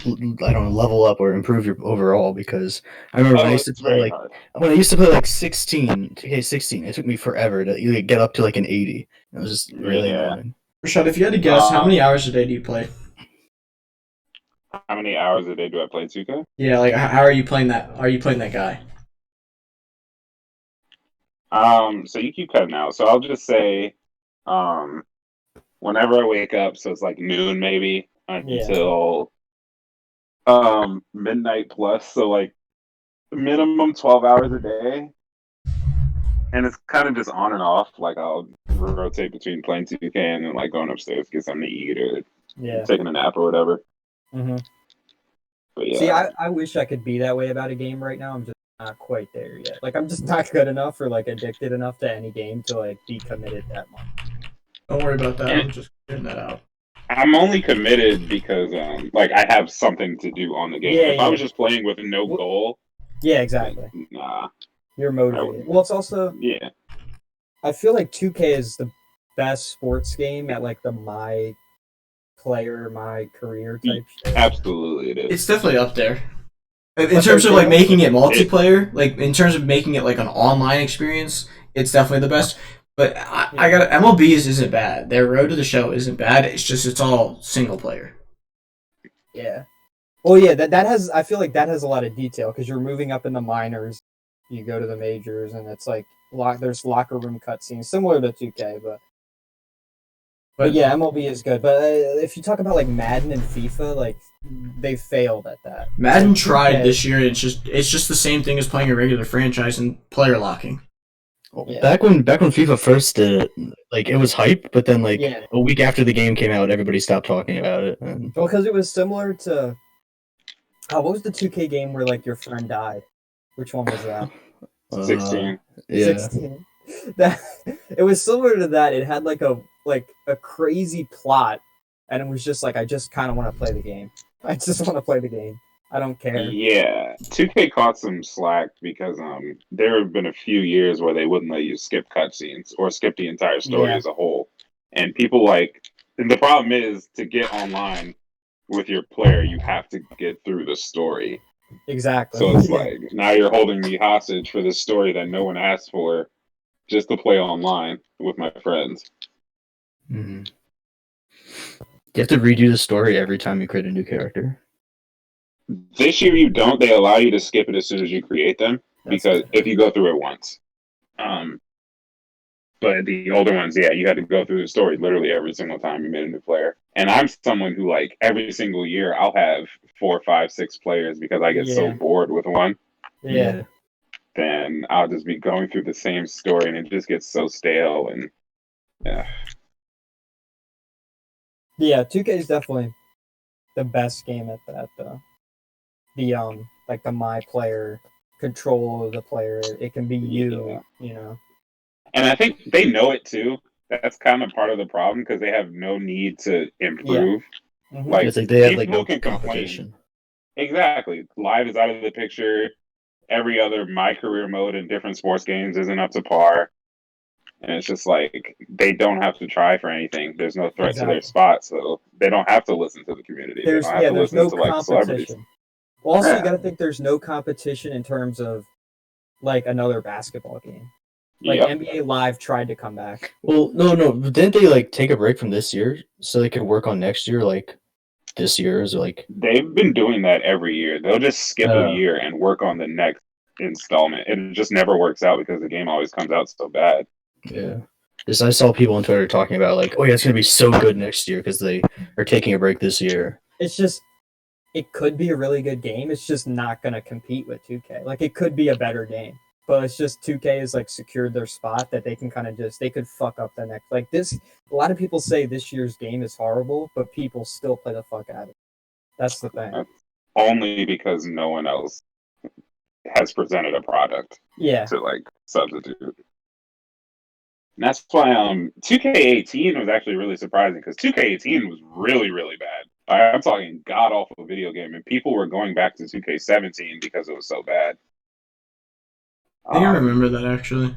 Speaker 4: I don't know, level up or improve your overall? Because I remember when I used to
Speaker 3: it's
Speaker 4: play
Speaker 3: very
Speaker 4: like
Speaker 3: hard.
Speaker 4: when I used to play like 2K16, it took me forever to get up to like an 80. It was just really
Speaker 3: Yeah.
Speaker 4: annoying.
Speaker 1: Rashad, if you had to guess, how many hours a day do you play?
Speaker 3: How many hours a day do I play 2K?
Speaker 1: Yeah, like how are you playing that? Are you playing that guy?
Speaker 3: So you keep cutting out. So I'll just say, whenever I wake up, so it's like noon maybe until Midnight plus, so like minimum 12 hours a day, and it's kind of just on and off. Like I'll rotate between playing 2K and then like going upstairs to get something to eat or
Speaker 2: Yeah.
Speaker 3: taking a nap or whatever.
Speaker 2: hmm
Speaker 3: But yeah,
Speaker 2: See, I wish I could be that way about a game right now. I'm just not quite there yet. Like, I'm just not good enough or like addicted enough to any game to like be committed that much.
Speaker 1: Don't worry about that.
Speaker 3: And-
Speaker 1: I'm just getting that out.
Speaker 3: I'm only committed because like I have something to do on the game.
Speaker 2: Yeah,
Speaker 3: If I was
Speaker 2: yeah.
Speaker 3: just playing with no
Speaker 2: Well-
Speaker 3: goal,
Speaker 2: Yeah, exactly.
Speaker 3: then, nah,
Speaker 2: You're motivated. Well, it's also
Speaker 3: yeah.
Speaker 2: I feel like 2K is the best sports game at like the my player, my career type shit.
Speaker 3: Absolutely, it is.
Speaker 1: It's definitely up there. In
Speaker 2: But
Speaker 1: terms of
Speaker 2: they
Speaker 1: like
Speaker 2: also-
Speaker 1: making it multiplayer, like in terms of making it like an online experience, it's definitely the best. But I got MLB isn't bad. Their road to the show isn't bad. It's just it's all single player.
Speaker 2: Yeah. Well, yeah, that has. I feel like that has a lot of detail because you're moving up in the minors, you go to the majors, and it's like there's locker room cutscenes similar to 2K, but yeah, MLB is good. But if you talk about like Madden and FIFA, like they failed at that.
Speaker 1: Madden tried
Speaker 2: 2K
Speaker 1: this year. It's just the same thing as playing a regular franchise and player locking.
Speaker 2: Yeah.
Speaker 4: Back when FIFA first did it, like it was hype, but then like
Speaker 2: Yeah.
Speaker 4: a week after the game came out, everybody stopped talking about it. And
Speaker 2: Well, because it was similar to. Oh, what was the 2K game where like your friend died? Which one was that?
Speaker 3: 16.
Speaker 4: Yeah.
Speaker 2: 16. That it was similar to that. It had like a crazy plot, and it was just like I just kind of want to play the game. I just want to play the game. I don't care.
Speaker 3: Yeah, 2K caught some slack because there have been a few years where they wouldn't let you skip cutscenes or skip the entire story
Speaker 2: Yeah.
Speaker 3: as a whole, and people and the problem is to get online with your player, you have to get through the story.
Speaker 2: Exactly.
Speaker 3: So it's
Speaker 2: Yeah.
Speaker 3: like now you're holding me hostage for this story that no one asked for, just to play online with my friends.
Speaker 4: Mhm. You have to redo the story every time you create a new character.
Speaker 3: This year you don't. They allow you to skip it as soon as you create them
Speaker 2: That's
Speaker 3: because
Speaker 2: good.
Speaker 3: if you go through it once. But the older ones, yeah, you had to go through the story literally every single time you made a new player. And I'm someone who like every single year I'll have 4, 5, 6 players because I get so
Speaker 2: Yeah.
Speaker 3: bored with one.
Speaker 2: Yeah.
Speaker 3: Then I'll just be going through the same story and it just gets so stale and yeah.
Speaker 2: Yeah. 2K is definitely the best game at that though. The like the my player control of the player. It can be you.
Speaker 3: Yeah.
Speaker 2: You know.
Speaker 3: And I think they know it too. That's kind of part of the problem because they have no need to improve.
Speaker 2: Mhm.
Speaker 3: Like,
Speaker 4: It's like they have like
Speaker 3: people
Speaker 4: no
Speaker 3: can complain.
Speaker 4: competition.
Speaker 3: Exactly. Live is out of the picture. Every other My Career mode in different sports games isn't up to par. And it's just like they don't have to try for anything. There's no threat to their
Speaker 2: Exactly.
Speaker 3: spot, so they don't have to listen to the community. They
Speaker 2: There's
Speaker 3: don't have to
Speaker 2: there's
Speaker 3: listen
Speaker 2: no
Speaker 3: to like celebrities.
Speaker 2: competition. Well, also
Speaker 3: Yeah.
Speaker 2: you got to think there's no competition in terms of like another basketball game. Like
Speaker 3: Yep.
Speaker 2: NBA Live tried to come back.
Speaker 4: Well, no. Didn't they like take a break from this year so they could work on next year? Like this year's like
Speaker 3: They've been doing that every year. They'll just skip a
Speaker 4: Oh.
Speaker 3: year and work on the next installment. It just never works out because the game always comes out so bad.
Speaker 4: yeah. Just I saw people on Twitter talking about like, oh yeah, it's gonna be so good next year because they are taking a break this year.
Speaker 2: It's just it could be a really good game. It's just not gonna compete with 2K. Like it could be a better game, but it's just 2K has like secured their spot that they can kind of they could fuck up the next like this. A lot of people say this year's game is horrible, but people still play the fuck out of it. That's the thing.
Speaker 3: Only because no one else has presented a product
Speaker 2: Yeah.
Speaker 3: to like substitute. And that's why 2K18 was actually really surprising because 2K18 was really, really bad. I'm talking god awful video game, and people were going back to 2K17 because it was so bad.
Speaker 1: I think I remember that actually.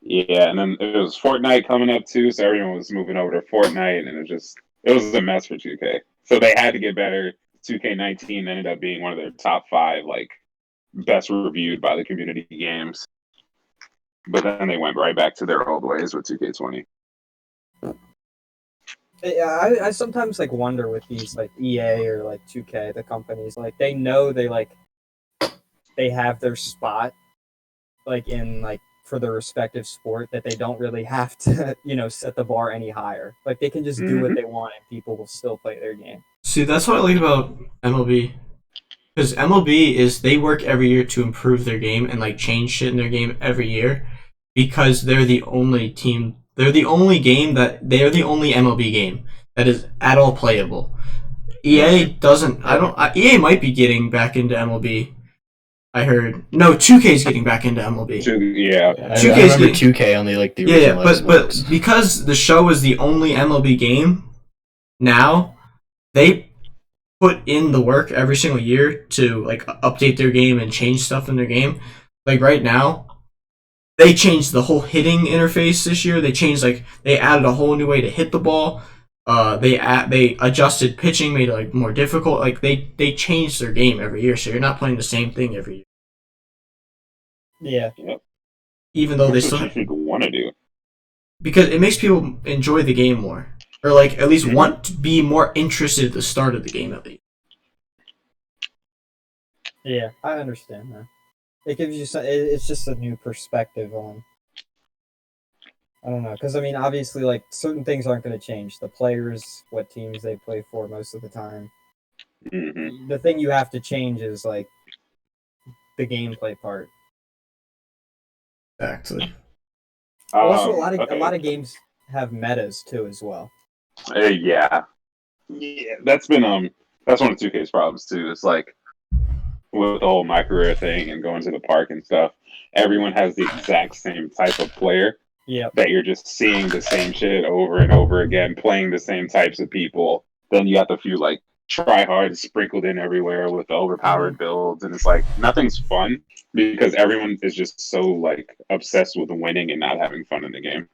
Speaker 3: Yeah, and then it was Fortnite coming up too, so everyone was moving over to Fortnite, and it was a mess for 2K. So they had to get better. 2K19 ended up being one of their top 5 like best reviewed by the community games. But then they went right back to their old ways with 2K20.
Speaker 2: Yeah, I sometimes like wonder with these like EA or like 2K, the companies like they know they have their spot like in like for their respective sport that they don't really have to set the bar any higher. Like they can just do what they want and people will still play their game.
Speaker 1: See, that's what I like about MLB. because MLB is they work every year to improve their game and like change shit in their game every year because they're the only team. They're the only game that they are the only MLB game that is at all playable. EA doesn't. I don't. EA might be getting back into MLB. I heard no. 2K is getting back into MLB.
Speaker 3: Yeah.
Speaker 4: I
Speaker 1: 2K's
Speaker 4: remember
Speaker 1: getting-
Speaker 4: 2K on the
Speaker 1: Yeah,
Speaker 4: original
Speaker 1: but
Speaker 4: Xbox.
Speaker 1: because the show is the only MLB game now, they put in the work every single year to like update their game and change stuff in their game. Like right now, they changed the whole hitting interface this year. They added a whole new way to hit the ball. They adjusted pitching, made it like more difficult. Like they changed their game every year, so you're not playing the same thing every year.
Speaker 2: Yeah.
Speaker 1: Even though they
Speaker 3: That's
Speaker 1: still
Speaker 3: what you should want to do.
Speaker 1: because it makes people enjoy the game more, or like at least want to be more interested at the start of the game at least.
Speaker 2: Yeah, I understand that. It gives you it's just a new perspective on. I don't know, because I mean, obviously, like certain things aren't going to change. The players, what teams they play for most of the time.
Speaker 3: Hmm.
Speaker 2: The thing you have to change is like the gameplay part.
Speaker 1: Exactly.
Speaker 2: Also,
Speaker 3: Okay.
Speaker 2: a lot of games have metas too, as well.
Speaker 3: Yeah. That's been that's one of 2K's problems too. It's like with the whole my career thing and going to the park and stuff. Everyone has the exact same type of player.
Speaker 2: Yep.
Speaker 3: That you're just seeing the same shit over and over again, playing the same types of people. Then you got the few like try hard sprinkled in everywhere with the overpowered builds, and it's like nothing's fun because everyone is just so like obsessed with winning and not having fun in the game.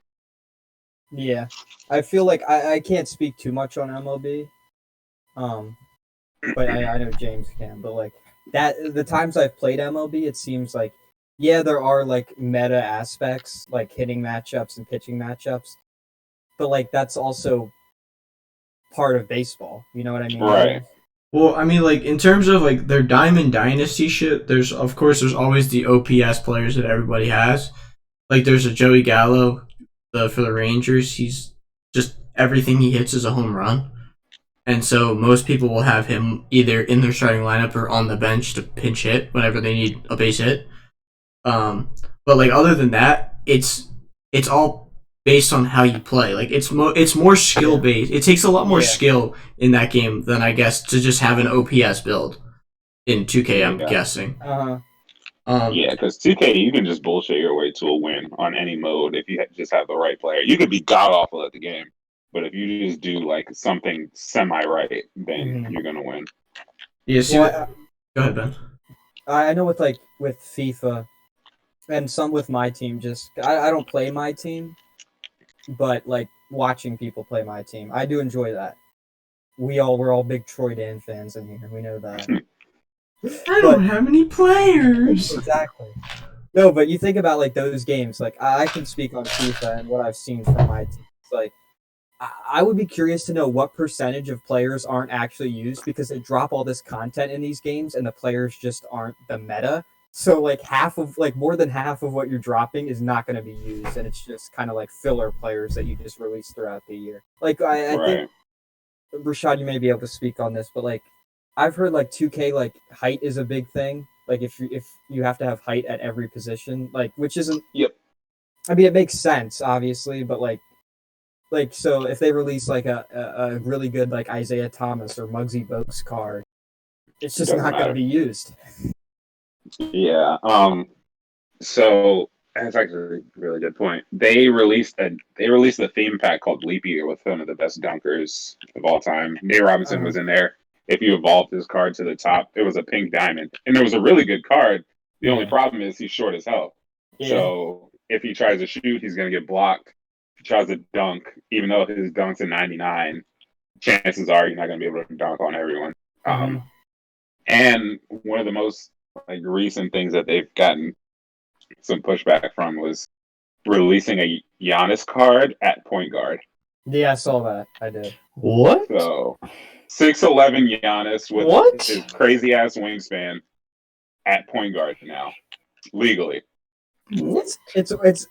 Speaker 2: Yeah, I feel like I can't speak too much on MLB, but I know James can. But like that, the times I've played MLB, it seems like yeah, there are like meta aspects like hitting matchups and pitching matchups, but like that's also part of baseball. You know what I mean?
Speaker 3: Right.
Speaker 1: Well, I mean, like in terms of like their Diamond Dynasty shit, there's always the OPS players that everybody has. Like there's a Joey Gallo, for the Rangers. He's just everything he hits is a home run, and so most people will have him either in their starting lineup or on the bench to pinch hit whenever they need a base hit. But like other than that, it's all based on how you play. Like it's more skill based. It takes a lot more skill in that game than I guess to just have an OPS build in 2K. I'm guessing.
Speaker 3: Yeah, because 2K you can just bullshit your way to a win on any mode if you just have the right player. You could be god awful at the game, but if you just do like something semi right, then you're gonna win.
Speaker 1: Yeah. Go ahead, Ben.
Speaker 2: I know with FIFA. And some with my team, I don't play my team, but like watching people play my team, I do enjoy that. We're all big Troy Dan fans in here. We know that.
Speaker 1: I don't have any players.
Speaker 2: Exactly. No, but you think about like those games. Like I can speak on FIFA and what I've seen from my team. It's like I would be curious to know what percentage of players aren't actually used because they drop all this content in these games and the players just aren't the meta. So like more than half of what you're dropping is not going to be used, and it's just kind of like filler players that you just release throughout the year. Like I think Rashad, you may be able to speak on this, but like I've heard like 2K like height is a big thing. Like if you have to have height at every position, like which isn't.
Speaker 3: Yep.
Speaker 2: I mean, it makes sense, obviously, but like so if they release like a really good like Isaiah Thomas or Muggsy Bogues card, it's just not going to be used.
Speaker 3: Yeah. So that's actually a really good point. They released a theme pack called Leap Year with one of the best dunkers of all time. Nate Robinson was in there. If you evolved his card to the top, it was a pink diamond, and it was a really good card. The only problem is he's short as hell. Yeah. So if he tries to shoot, he's gonna get blocked. If he tries to dunk, even though his dunk's a 99, chances are you're not gonna be able to dunk on everyone. And one of the most like recent things that they've gotten some pushback from was releasing a Giannis card at point guard.
Speaker 2: Yeah, I saw that. I did.
Speaker 4: What?
Speaker 3: So 6'11" Giannis with his crazy ass wingspan at point guard now, legally.
Speaker 2: It's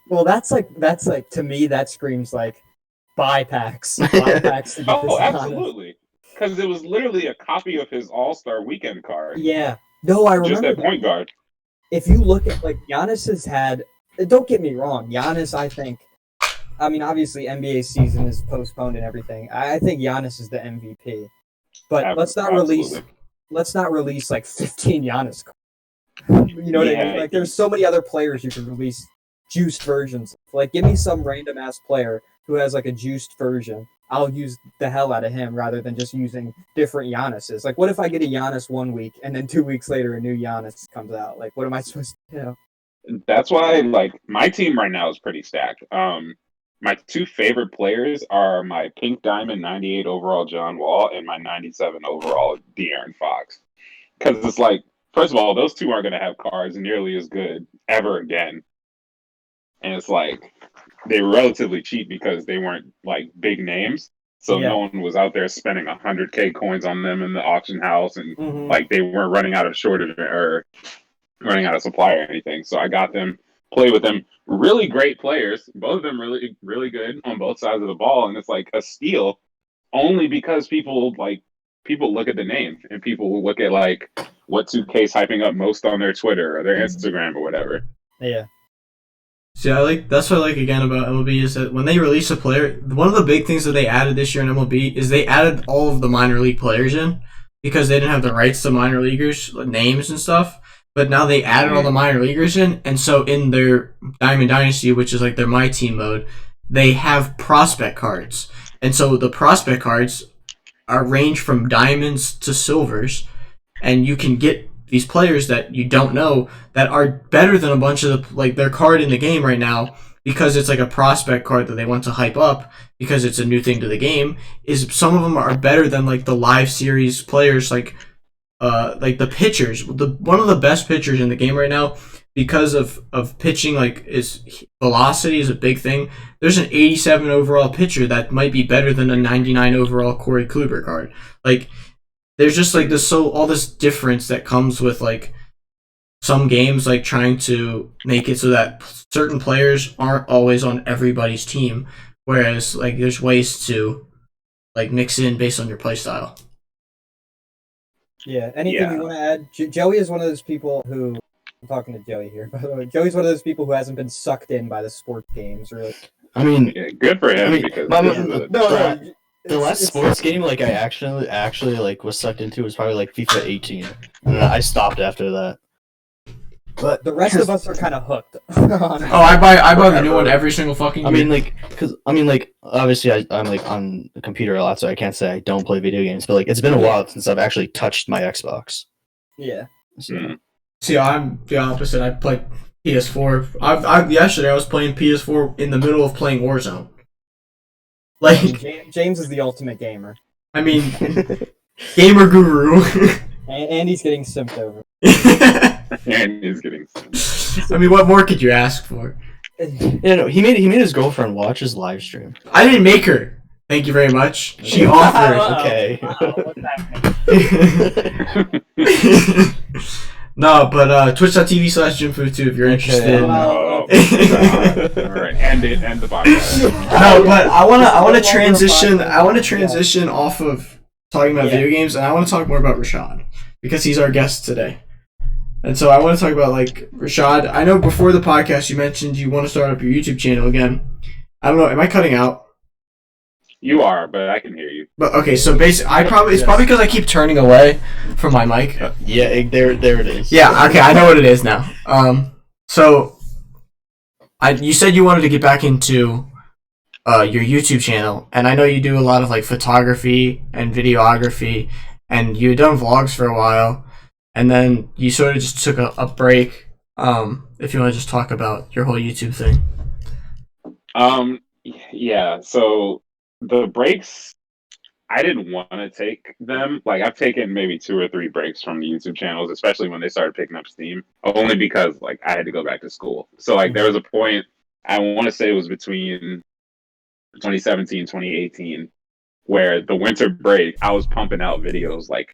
Speaker 2: well, that's like to me that screams like buy packs. Buy packs to get
Speaker 3: absolutely. Because it was literally a copy of his All-Star Weekend card.
Speaker 2: Yeah, No, I
Speaker 3: just
Speaker 2: remember
Speaker 3: at
Speaker 2: that.
Speaker 3: point guard.
Speaker 2: If you look at like Giannis has had, don't get me wrong, Giannis, I think, I mean, obviously NBA season is postponed and everything. I think Giannis is the MVP, but
Speaker 3: Absolutely.
Speaker 2: let's not release like 15 Giannis cards. You know what I mean?
Speaker 3: Yeah.
Speaker 2: Like, there's so many other players you can release juiced versions of. Like, give me some random ass player who has like a juiced version. I'll use the hell out of him rather than just using different Giannis's. Like, what if I get a Giannis 1 week and then 2 weeks later a new Giannis comes out? Like, what am I supposed to do?
Speaker 3: That's why, like, my team right now is pretty stacked. My two favorite players are my Pink Diamond 98 overall John Wall and my 97 overall De'Aaron Fox. Because it's like, first of all, those two aren't going to have cards nearly as good ever again. And it's like, they were relatively cheap because they weren't, like, big names. So
Speaker 2: Yeah.
Speaker 3: no one was out there spending 100K coins on them in the auction house. And,
Speaker 2: Mhm.
Speaker 3: like, they weren't running out of shortage or running out of supply or anything. So I got them, play with them. Really great players. Both of them really, really good on both sides of the ball. And it's like a steal only because people look at the name and people will look at like what 2K's hyping up most on their Twitter or their Instagram or whatever.
Speaker 2: Yeah.
Speaker 1: See, that's what I like again about MLB is that when they release a player, one of the big things that they added this year in MLB is they added all of the minor league players in because they didn't have the rights to minor leaguers names and stuff. But now they added all the minor leaguers in, and so in their Diamond Dynasty, which is like their My Team mode, they have prospect cards, and so the prospect cards are range from diamonds to silvers, and you can get these players that you don't know that are better than a bunch of their card in the game right now because it's like a prospect card that they want to hype up because it's a new thing to the game. Is some of them are better than like the live series players like the pitchers. One of the best pitchers in the game right now because of pitching like is velocity is a big thing. There's an 87 overall pitcher that might be better than a 99 overall Corey Kluber card. Like there's just like all this difference that comes with like some games like trying to make it so that certain players aren't always on everybody's team, whereas like there's ways to like mix in based on your play style.
Speaker 2: Yeah. Anything you want to add? Joey is one of those people who. I'm talking to Joey here, by the way. Joey's one of those people who hasn't been sucked in by the sports games, really.
Speaker 4: I mean,
Speaker 3: Yeah, good for him because
Speaker 4: the last sports game like I actually like was sucked into was probably like FIFA 18, and I stopped after that.
Speaker 2: But the rest of us are kind of hooked.
Speaker 1: I buy the new one every single fucking year.
Speaker 4: I mean, like, obviously I'm like on the computer a lot, so I can't say I don't play video games. But like, it's been a while since I've actually touched my Xbox.
Speaker 2: Yeah.
Speaker 4: So.
Speaker 1: See, I'm the opposite. I play PS4. Yesterday I was playing PS4 in the middle of playing Warzone. Like
Speaker 2: James is the ultimate gamer.
Speaker 1: I mean, gamer guru.
Speaker 2: And he's getting simped over.
Speaker 3: And he's getting simped.
Speaker 1: I mean, what more could you ask for?
Speaker 4: Yeah, no, he made his girlfriend watch his live stream.
Speaker 1: I didn't make her. Thank you very much. She offered.
Speaker 4: Okay.
Speaker 1: No, but twitch.tv/JimFu2 if you're interested.
Speaker 3: All right, end the podcast.
Speaker 1: No, but I wanna transition. I want to transition off of talking about video games, and I want to talk more about Rashad because he's our guest today. And so I want to talk about like Rashad. I know before the podcast you mentioned you want to start up your YouTube channel again. I don't know. Am I cutting out?
Speaker 3: You are, but I can hear you.
Speaker 1: But okay, so basically, it's probably because I keep turning away from my mic.
Speaker 4: Yeah, there it is.
Speaker 1: Yeah, okay, I know what it is now. So you said you wanted to get back into your YouTube channel, and I know you do a lot of like photography and videography, and you had done vlogs for a while, and then you sort of just took a break. If you want to just talk about your whole YouTube thing.
Speaker 3: Yeah. So the breaks, I didn't want to take them. Like I've taken maybe 2 or 3 breaks from the YouTube channels, especially when they started picking up steam, only because like I had to go back to school. So like there was a point, I want to say it was between 2017, 2018, where the winter break, I was pumping out videos like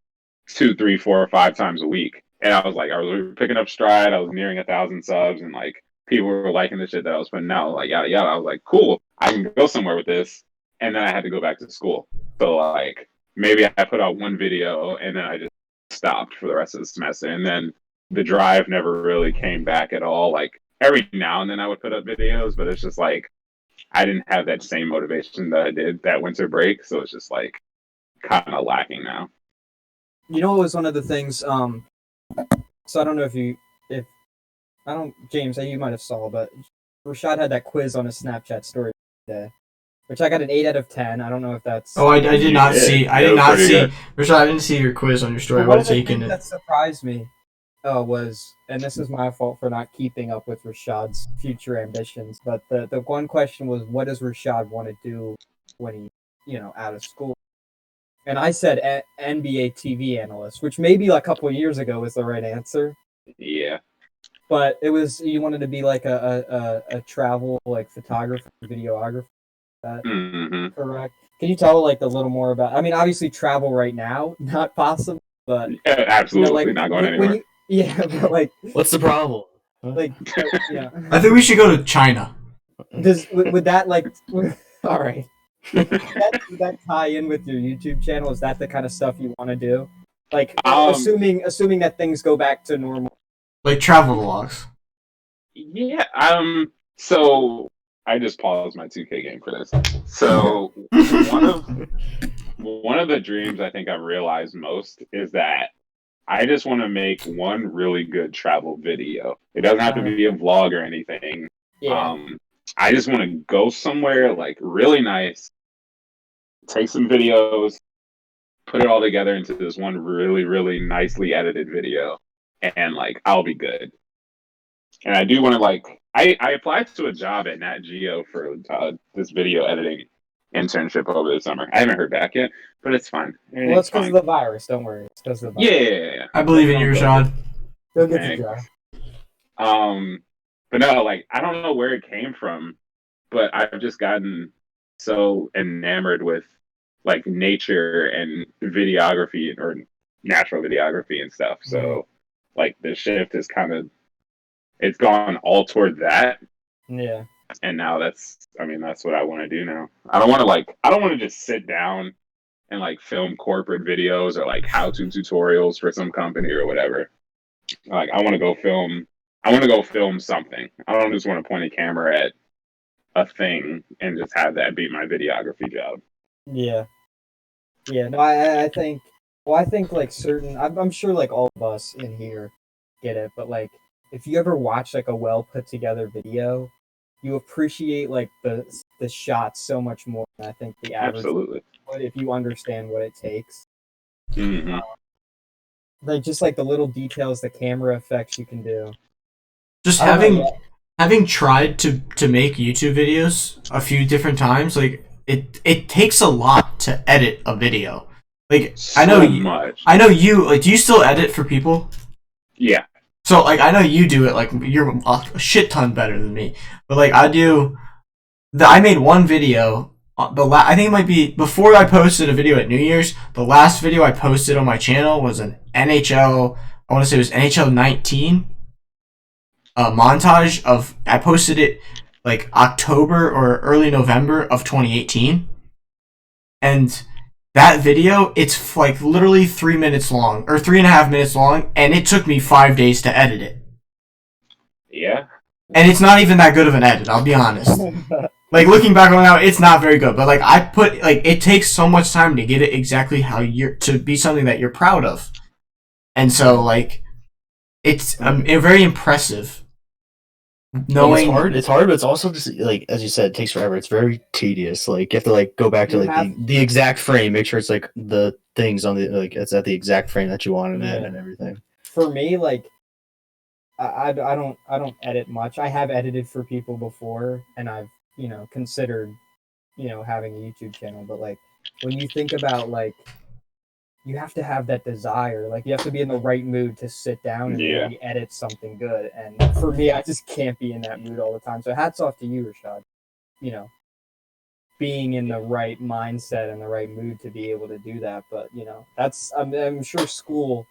Speaker 3: 2, 3, 4, or 5 times a week. And I was picking up stride. I was nearing 1,000 subs and like people were liking the shit that I was putting out. Like, yada, yada. I was like, cool, I can go somewhere with this. And then I had to go back to school. So like maybe I put out 1 video and then I just stopped for the rest of the semester. And then the drive never really came back at all. Like every now and then I would put up videos, but it's just like I didn't have that same motivation that I did that winter break. So it's just like kind of lacking now.
Speaker 2: You know, it was one of the things. So I don't know James, you might have saw, but Rashad had that quiz on his Snapchat story today, which I got an 8 out of 10. I don't know if that's.
Speaker 1: Oh, I did not see. I did not see. Rashad, I didn't see your quiz on your story.
Speaker 2: One
Speaker 1: I would
Speaker 2: of
Speaker 1: have
Speaker 2: the
Speaker 1: taken
Speaker 2: things
Speaker 1: it.
Speaker 2: that surprised me was, and this is my fault for not keeping up with Rashad's future ambitions, but the one question was, what does Rashad want to do when he, out of school? And I said NBA TV analyst, which maybe a couple of years ago was the right answer.
Speaker 3: Yeah.
Speaker 2: But it was, you wanted to be like a travel like photographer, videographer. That correct? Can you tell a little more about? I mean, obviously travel right now not possible, but
Speaker 3: absolutely not going anywhere.
Speaker 2: But
Speaker 4: what's the problem?
Speaker 2: Yeah.
Speaker 1: I think we should go to China.
Speaker 2: Would that all right? Would that tie in with your YouTube channel? Is that the kind of stuff you want to do? Assuming that things go back to normal.
Speaker 1: Like travel vlogs.
Speaker 3: Yeah. So I just paused my 2K game for this. So one of the dreams I think I've realized most is that I just want to make one really good travel video. It doesn't have to be a vlog or anything.
Speaker 2: Yeah.
Speaker 3: I just want to go somewhere really nice, take some videos, put it all together into this one really, really nicely edited video, and I'll be good. And I do want to I applied to a job at Nat Geo for this video editing internship over the summer. I haven't heard back yet, but it's fine.
Speaker 2: Well, it's because of the virus. Don't worry. It's because of the virus.
Speaker 3: Yeah.
Speaker 1: I believe in you, Rashad.
Speaker 2: Go get the job.
Speaker 3: But no, I don't know where it came from, but I've just gotten so enamored with nature and videography or natural videography and stuff. So the shift is it's gone all toward that.
Speaker 2: Yeah.
Speaker 3: And now that's what I want to do now. I don't want to just sit down and film corporate videos or how-to tutorials for some company or whatever. I want to go film something. I don't just want to point a camera at a thing and just have that be my videography job.
Speaker 2: Yeah. Yeah. No, I think. Well, I think certain. I'm sure all of us in here get it, but if you ever watch a well put together video, you appreciate the shots so much more than I think the average.
Speaker 3: Absolutely.
Speaker 2: If you understand what it takes.
Speaker 3: Mm-hmm.
Speaker 2: Just the little details, the camera effects you can do.
Speaker 1: Just having tried to make YouTube videos a few different times, it takes a lot to edit a video. I know you do you still edit for people?
Speaker 3: Yeah.
Speaker 1: So I know you do it you're a shit ton better than me. But I made one video. I think it might be before I posted a video at New Year's. The last video I posted on my channel was an NHL. I want to say it was NHL 19 montage of. I posted it October or early November of 2018, and that video it's literally 3 minutes long or 3.5 minutes long, and it took me 5 days to edit it.
Speaker 3: Yeah.
Speaker 1: And it's not even that good of an edit. I'll be honest. Looking back on it now, it's not very good. But it takes so much time to get it exactly how to be something that you're proud of. And so it's very impressive. Knowing
Speaker 4: it's hard, but it's also just as you said, it takes forever. It's very tedious. You have to go back to the exact frame, make sure it's the things on the it's at the exact frame that you want in it and everything.
Speaker 2: For me, I don't edit much. I have edited for people before, and I've considered having a YouTube channel. But when you think about you have to have that desire. You have to be in the right mood to sit down and really edit something good. And for me, I just can't be in that mood all the time. So hats off to you, Rashad. Being in the right mindset and the right mood to be able to do that. But that's I'm sure school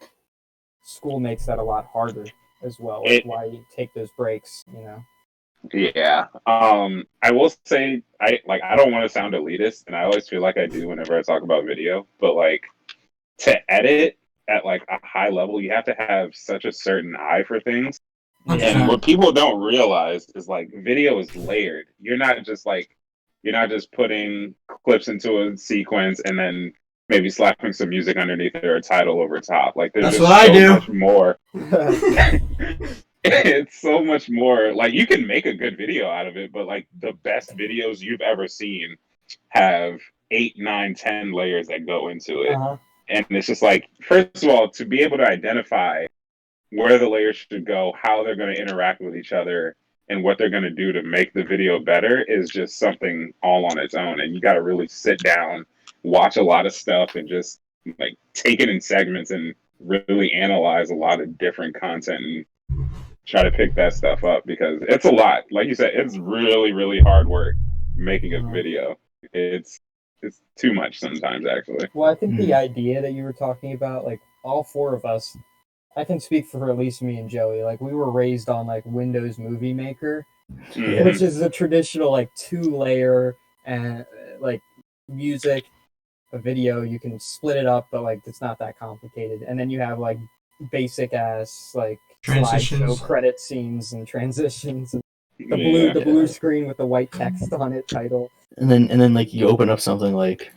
Speaker 2: makes that a lot harder as well. Why you take those breaks,
Speaker 3: Yeah. I will say I don't want to sound elitist, and I always feel like I do whenever I talk about video, but to edit at like a high level, you have to have such a certain eye for things.
Speaker 1: Yeah.
Speaker 3: And what people don't realize is like video is layered. You're not just putting clips into a sequence and then maybe slapping some music underneath it or a title over top. Like there's
Speaker 1: That's
Speaker 3: just
Speaker 1: what I
Speaker 3: so
Speaker 1: do.
Speaker 3: much more. It's so much more. Like you can make a good video out of it, but like the best videos you've ever seen have 8, 9, 10 layers that go into it.
Speaker 2: Uh-huh.
Speaker 3: And it's just like, first of all, to be able to identify where the layers should go, how they're going to interact with each other, and what they're going to do to make the video better is just something all on its own. And you got to really sit down, watch a lot of stuff, and just like take it in segments and really analyze a lot of different content and try to pick that stuff up, because it's a lot. Like you said, it's really, really hard work making a video. It's too much sometimes, actually.
Speaker 2: Well, I think the idea that you were talking about, like all four of us, I can speak for at least me and Joey. Like we were raised on like Windows Movie Maker,
Speaker 3: Mhm.
Speaker 2: which is a traditional like 2-layer and like music, a video. You can split it up, but like it's not that complicated. And then you have like basic ass like
Speaker 1: Transitions.
Speaker 2: slideshow credit scenes and transitions. And the
Speaker 3: Yeah.
Speaker 2: blue screen with the white text on it title.
Speaker 4: And then like you open up something like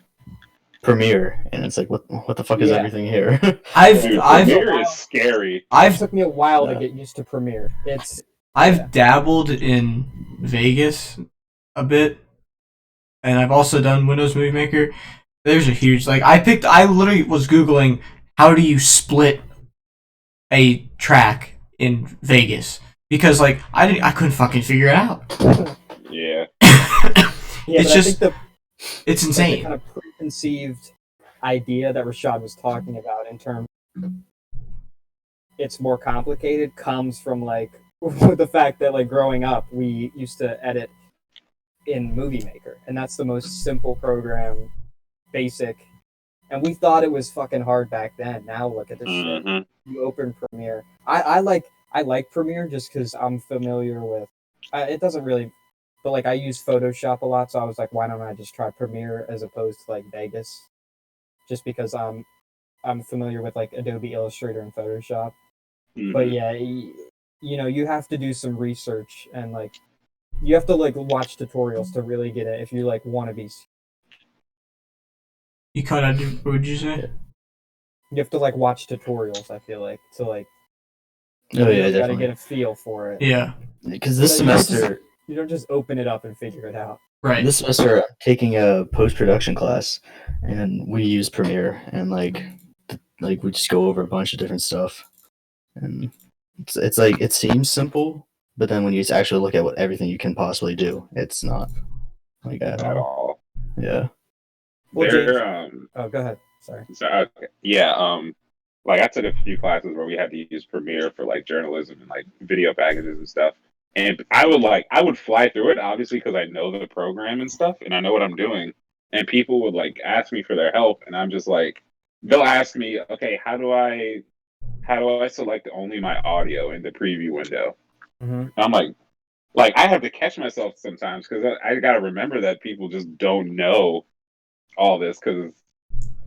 Speaker 4: Premiere, and it's like, what the fuck is
Speaker 2: Yeah.
Speaker 4: everything here?
Speaker 3: Dude,
Speaker 1: I've
Speaker 3: Premiere is scary.
Speaker 2: It
Speaker 1: I've
Speaker 2: took me a while to
Speaker 4: Yeah.
Speaker 2: get used to Premiere. It's
Speaker 1: I've dabbled in Vegas a bit, and I've also done Windows Movie Maker. There's a huge I literally was Googling how do you split a track in Vegas, because like I couldn't fucking figure it out.
Speaker 3: Yeah.
Speaker 2: yeah,
Speaker 1: It's
Speaker 2: but
Speaker 1: just-
Speaker 2: I think
Speaker 1: It's
Speaker 2: the
Speaker 1: insane.
Speaker 2: kind of preconceived idea that Rashad was talking about in terms it's more complicated comes from like the fact that like growing up we used to edit in Movie Maker, and that's the most simple program, basic, and we thought it was fucking hard back then. Now look at this shit.
Speaker 3: Mhm.
Speaker 2: You open Premiere. I like Premiere just because I'm familiar with. It doesn't really, but like I use Photoshop a lot, so I was like, why don't I just try Premiere as opposed to like Vegas, just because I'm familiar with like Adobe Illustrator and Photoshop.
Speaker 3: Mhm.
Speaker 2: But yeah, you know, you have to do some research and like you have to like watch tutorials to really get it if you like want to be.
Speaker 1: You cut out. What would you say?
Speaker 2: You have to like watch tutorials. I feel like to like
Speaker 4: Oh yeah,
Speaker 2: you gotta
Speaker 4: definitely.
Speaker 2: get a feel for it.
Speaker 1: Yeah.
Speaker 4: Because this
Speaker 2: You don't just-
Speaker 4: semester,
Speaker 2: You don't just open it up and figure it out.
Speaker 1: Right.
Speaker 4: this semester I'm taking a post production class, and we use Premiere, and like we just go over a bunch of different stuff, and it's like it seems simple, but then when you actually look at what everything you can possibly do, it's not like at
Speaker 3: At
Speaker 4: all.
Speaker 3: all.
Speaker 4: Yeah.
Speaker 2: Well,
Speaker 3: They're
Speaker 2: Oh, go ahead. Sorry.
Speaker 3: so okay. Yeah, like I took a few classes where we had to use Premiere for like journalism and like video packages and stuff. And I would fly through it, obviously, because I know the program and stuff and I know what I'm doing. And people would like ask me for their help, and I'm just like, they'll ask me, okay, how do I select only my audio in the preview window?
Speaker 2: Mm-hmm.
Speaker 3: I'm like I have to catch myself sometimes, because I got to remember that people just don't know all this, because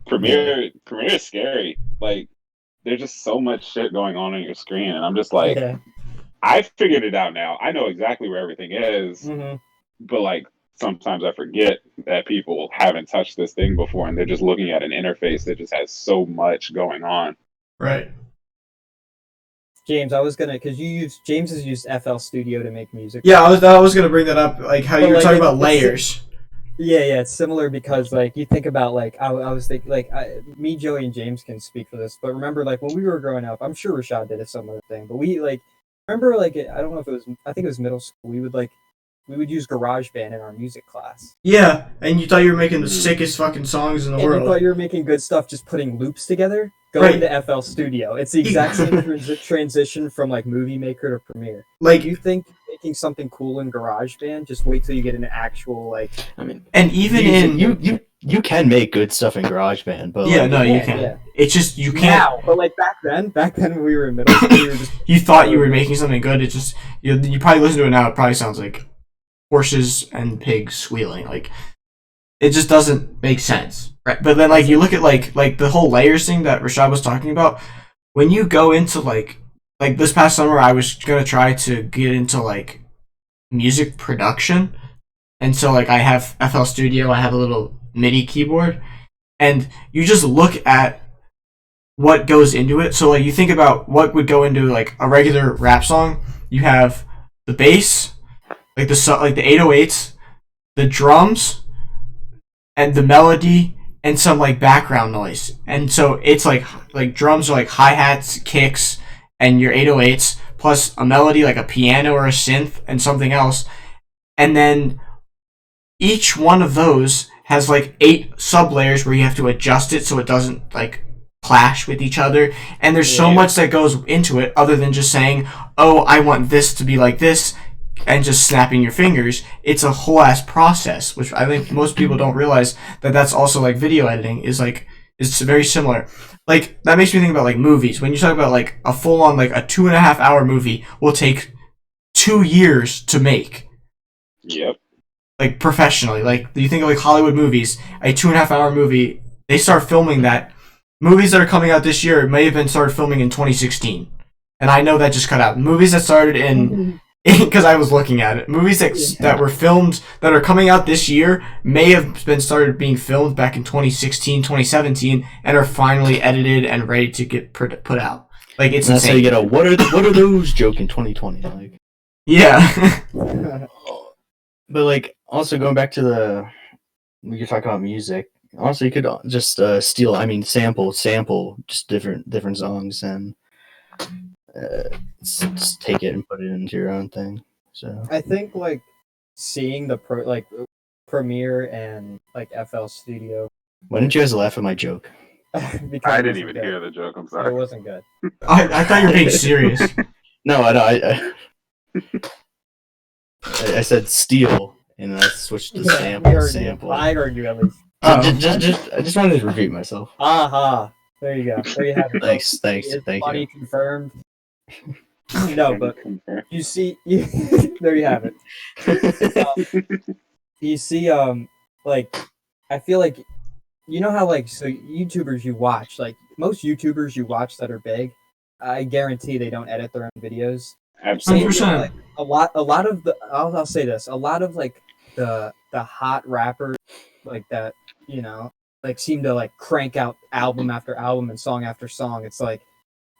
Speaker 3: Premiere is scary. Like there's just so much shit going on your screen, and I'm just like,
Speaker 2: Yeah.
Speaker 3: I figured it out now. I know exactly where everything is,
Speaker 2: Mm-hmm.
Speaker 3: but like sometimes I forget that people haven't touched this thing before, and they're just looking at an interface that just has so much going on.
Speaker 1: Right.
Speaker 2: James, I was gonna because James has used FL Studio to make music.
Speaker 1: Yeah, I was gonna bring that up, like how
Speaker 2: But,
Speaker 1: you were
Speaker 2: like,
Speaker 1: talking
Speaker 2: it's-
Speaker 1: about layers.
Speaker 2: Yeah, it's similar because like you think about like I was thinking like me, Joey, and James can speak for this, but remember like when we were growing up, I'm sure Rashad did a similar thing, but we like remember like I don't know if it was I think it was middle school. We would use GarageBand in our music class.
Speaker 1: Yeah, and you thought you were making the sickest fucking songs in the
Speaker 2: And you
Speaker 1: world.
Speaker 2: thought you were making good stuff just putting loops together. Go
Speaker 1: Right.
Speaker 2: into FL Studio. It's the exact same transition from like Movie Maker to Premiere.
Speaker 1: Like,
Speaker 2: You think you're making something cool in GarageBand? Just wait till you get an actual like.
Speaker 4: I mean,
Speaker 1: and even in
Speaker 4: you can make good stuff in GarageBand, but
Speaker 1: yeah,
Speaker 4: like,
Speaker 1: no, you
Speaker 2: Yeah,
Speaker 1: can't.
Speaker 2: yeah.
Speaker 1: It's just you can't.
Speaker 2: Now, but like back then when we were in middle school, we were just
Speaker 1: You thought you were making something good. It just you probably listen to it now. It probably sounds like horses and pigs squealing. Like it just doesn't make sense, right? But then like you look at like the whole layers thing that Rashad was talking about. When you go into like this past summer, I was gonna try to get into like music production, and so like I have FL Studio, I have a little MIDI keyboard, and you just look at what goes into it. So like you think about what would go into like a regular rap song. You have the bass, like the 808s, the drums, and the melody, and some like background noise. And so it's like drums are like hi-hats, kicks, and your 808s plus a melody like a piano or a synth and something else. And then each one of those has like 8 sub layers where you have to adjust it so it doesn't like clash with each other. And there's so much that goes into it other than just saying, oh, I want this to be like this, and just snapping your fingers. It's a whole ass process, which I think most people don't realize that that's also like video editing is like, it's very similar. Like that makes me think about like movies. When you talk about like a full on like a 2.5 hour movie will take 2 years to make.
Speaker 3: Yep.
Speaker 1: Like professionally, like you think of like Hollywood movies, a 2.5 hour movie, they start filming that. Movies that are coming out this year may have been started filming in 2016, and I know that just cut out. Movies that started in because I was looking at it. Movies that were filmed that are coming out this year may have been started being filmed back in 2016, 2017, and are finally edited and ready to get put out. Like it's
Speaker 4: That's
Speaker 1: insane.
Speaker 4: how you get a what are those joke in 2020? Like,
Speaker 1: yeah.
Speaker 4: but like also going back to we could talk about music. Also, you could just sample just different songs and just take it and put it into your own thing. So
Speaker 2: I think like seeing the Premiere and like FL Studio.
Speaker 4: why didn't you guys laugh at my joke?
Speaker 2: Because
Speaker 3: I
Speaker 2: it
Speaker 3: didn't
Speaker 2: wasn't
Speaker 3: even
Speaker 2: good.
Speaker 3: hear the joke. I'm
Speaker 2: It
Speaker 3: sorry.
Speaker 2: wasn't good.
Speaker 1: I thought you were being serious.
Speaker 4: No, I said steal, and I switched to sample.
Speaker 2: I heard you at least.
Speaker 1: Oh.
Speaker 4: I just wanted to repeat myself.
Speaker 2: Aha! There you go. There you have it.
Speaker 4: Thanks,
Speaker 2: Thank
Speaker 4: you.
Speaker 2: confirmed. No, but you see, there you have it. You see, like, I feel like, you know how like so YouTubers you watch, like most YouTubers you watch that are big, I guarantee they don't edit their own videos.
Speaker 3: Absolutely.
Speaker 1: 100%.
Speaker 2: Like, a lot of the I'll say this, a lot of like the hot rappers like that, you know, like seem to like crank out album after album and song after song. It's like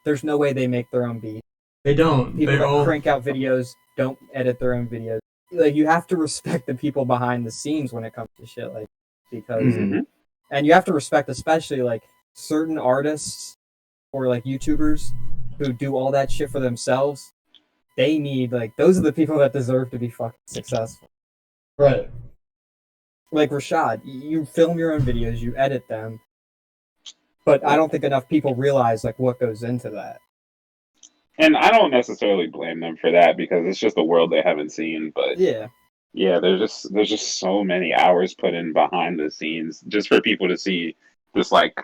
Speaker 2: there's no way they make their own beat.
Speaker 1: They don't.
Speaker 2: People
Speaker 1: They
Speaker 2: that
Speaker 1: all
Speaker 2: crank out videos don't edit their own videos. Like you have to respect the people behind the scenes when it comes to shit like because
Speaker 3: Mhm.
Speaker 2: and you have to respect especially like certain artists or like YouTubers who do all that shit for themselves. They need like those are the people that deserve to be fucking successful.
Speaker 1: right.
Speaker 2: Like Rashad, you film your own videos, you edit them, but I don't think enough people realize like what goes into that.
Speaker 3: And I don't necessarily blame them for that because it's just a world they haven't seen. But
Speaker 2: Yeah,
Speaker 3: there's just so many hours put in behind the scenes just for people to see this like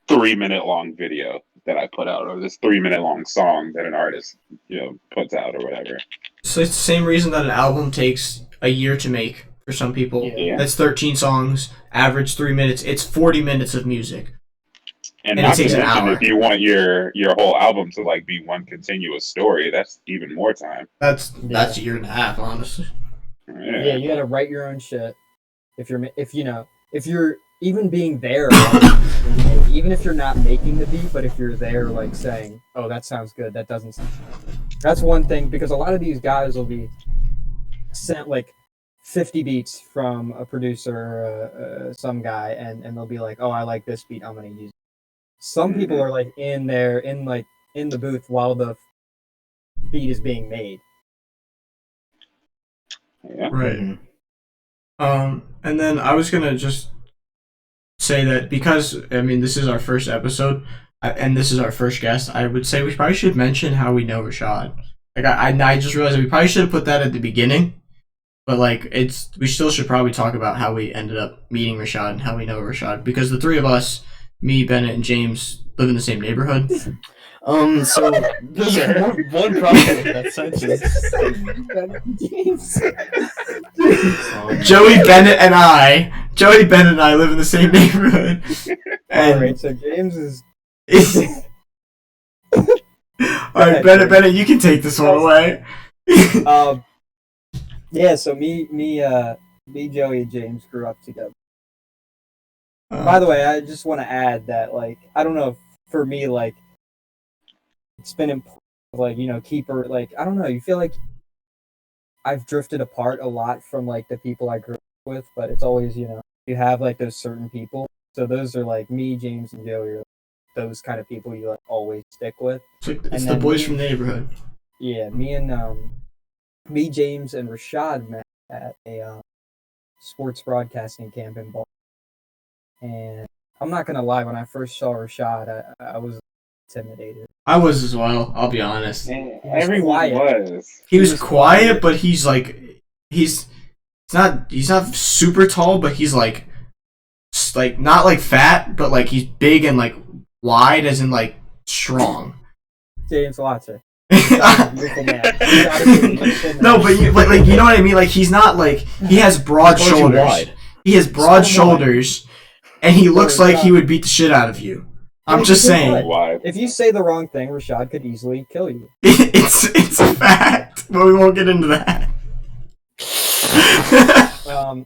Speaker 3: 3-minute long video that I put out or this 3-minute long song that an artist puts out or whatever.
Speaker 1: So it's the same reason that an album takes a year to make for some people.
Speaker 3: Yeah.
Speaker 1: That's 13 songs, average 3 minutes. It's 40 minutes of music.
Speaker 3: And
Speaker 1: And
Speaker 3: not
Speaker 1: it
Speaker 3: to
Speaker 1: takes an
Speaker 3: mention
Speaker 1: hour.
Speaker 3: if you want your whole album to like be one continuous story, that's even more time.
Speaker 1: That's a year and a half, honestly.
Speaker 2: yeah, you got to write your own shit. If you're even being there, even if you're not making the beat, but if you're there, like saying, "Oh, that sounds good," that doesn't. Sound good. That's one thing because a lot of these guys will be sent like 50 beats from a producer, some guy, and they'll be like, "Oh, I like this beat, I'm gonna use it." Some people are like in there, in the booth while the beat is being made.
Speaker 3: Yeah.
Speaker 1: Right.
Speaker 4: Mhm.
Speaker 1: And then I was gonna just say that because this is our first episode and this is our first guest, I would say we probably should mention how we know Rashad. Like I just realized that we probably should have put that at the beginning, but like we still should probably talk about how we ended up meeting Rashad and how we know Rashad because the three of us, me, Bennett, and James, live in the same neighborhood.
Speaker 4: So there's one problem with that sentence.
Speaker 1: Joey Bennett and I live in the same neighborhood. And
Speaker 2: Alright, so James is.
Speaker 1: Alright, Bennett, you can take this one away.
Speaker 2: Yeah, so me, Joey, and James grew up together. By the way, I just want to add that, like, I don't know if for me, like, it's been important, like, I don't know, you feel like I've drifted apart a lot from, like, the people I grew up with, but it's always, you have, like, those certain people. So those are, like, me, James, and Joey are those kind of people you, like, always stick with.
Speaker 1: It's the boys from the neighborhood.
Speaker 2: Yeah, me, James, and Rashad met at a sports broadcasting camp in Boston. And I'm not gonna lie, when I first saw Rashad, I was intimidated.
Speaker 1: I was as well, I'll be honest.
Speaker 3: Everyone was.
Speaker 1: He was quiet, but he's like he's not super tall, but he's like not like fat, but like he's big and like wide, as in like strong.
Speaker 2: James, watch it.
Speaker 1: No, but you know what I mean. Like he's not like he has broad shoulders. He has broad shoulders, and he looks like he would beat the shit out of you. I'm just saying.
Speaker 2: If you say the wrong thing, Rashad could easily kill you.
Speaker 1: It's a fact, but we won't get into that.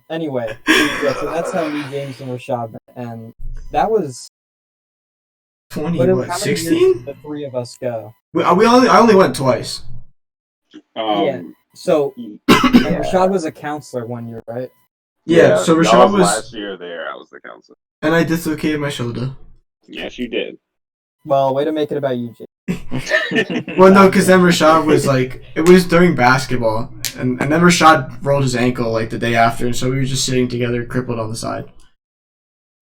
Speaker 2: Anyway, yeah, so that's how me, James, and Rashad met, and that was
Speaker 1: 16?
Speaker 2: The three of us go.
Speaker 1: I only went twice.
Speaker 2: Yeah. So Rashad was a counselor one year, right?
Speaker 1: Yeah. So Rashad was
Speaker 3: last year there. I was the counselor,
Speaker 1: and I dislocated my shoulder.
Speaker 3: Yes, you did.
Speaker 2: Well, way to make it about you, James.
Speaker 1: Well, no, because then Rashad was like, it was during basketball, and then Rashad rolled his ankle like the day after, and so we were just sitting together, crippled on the side.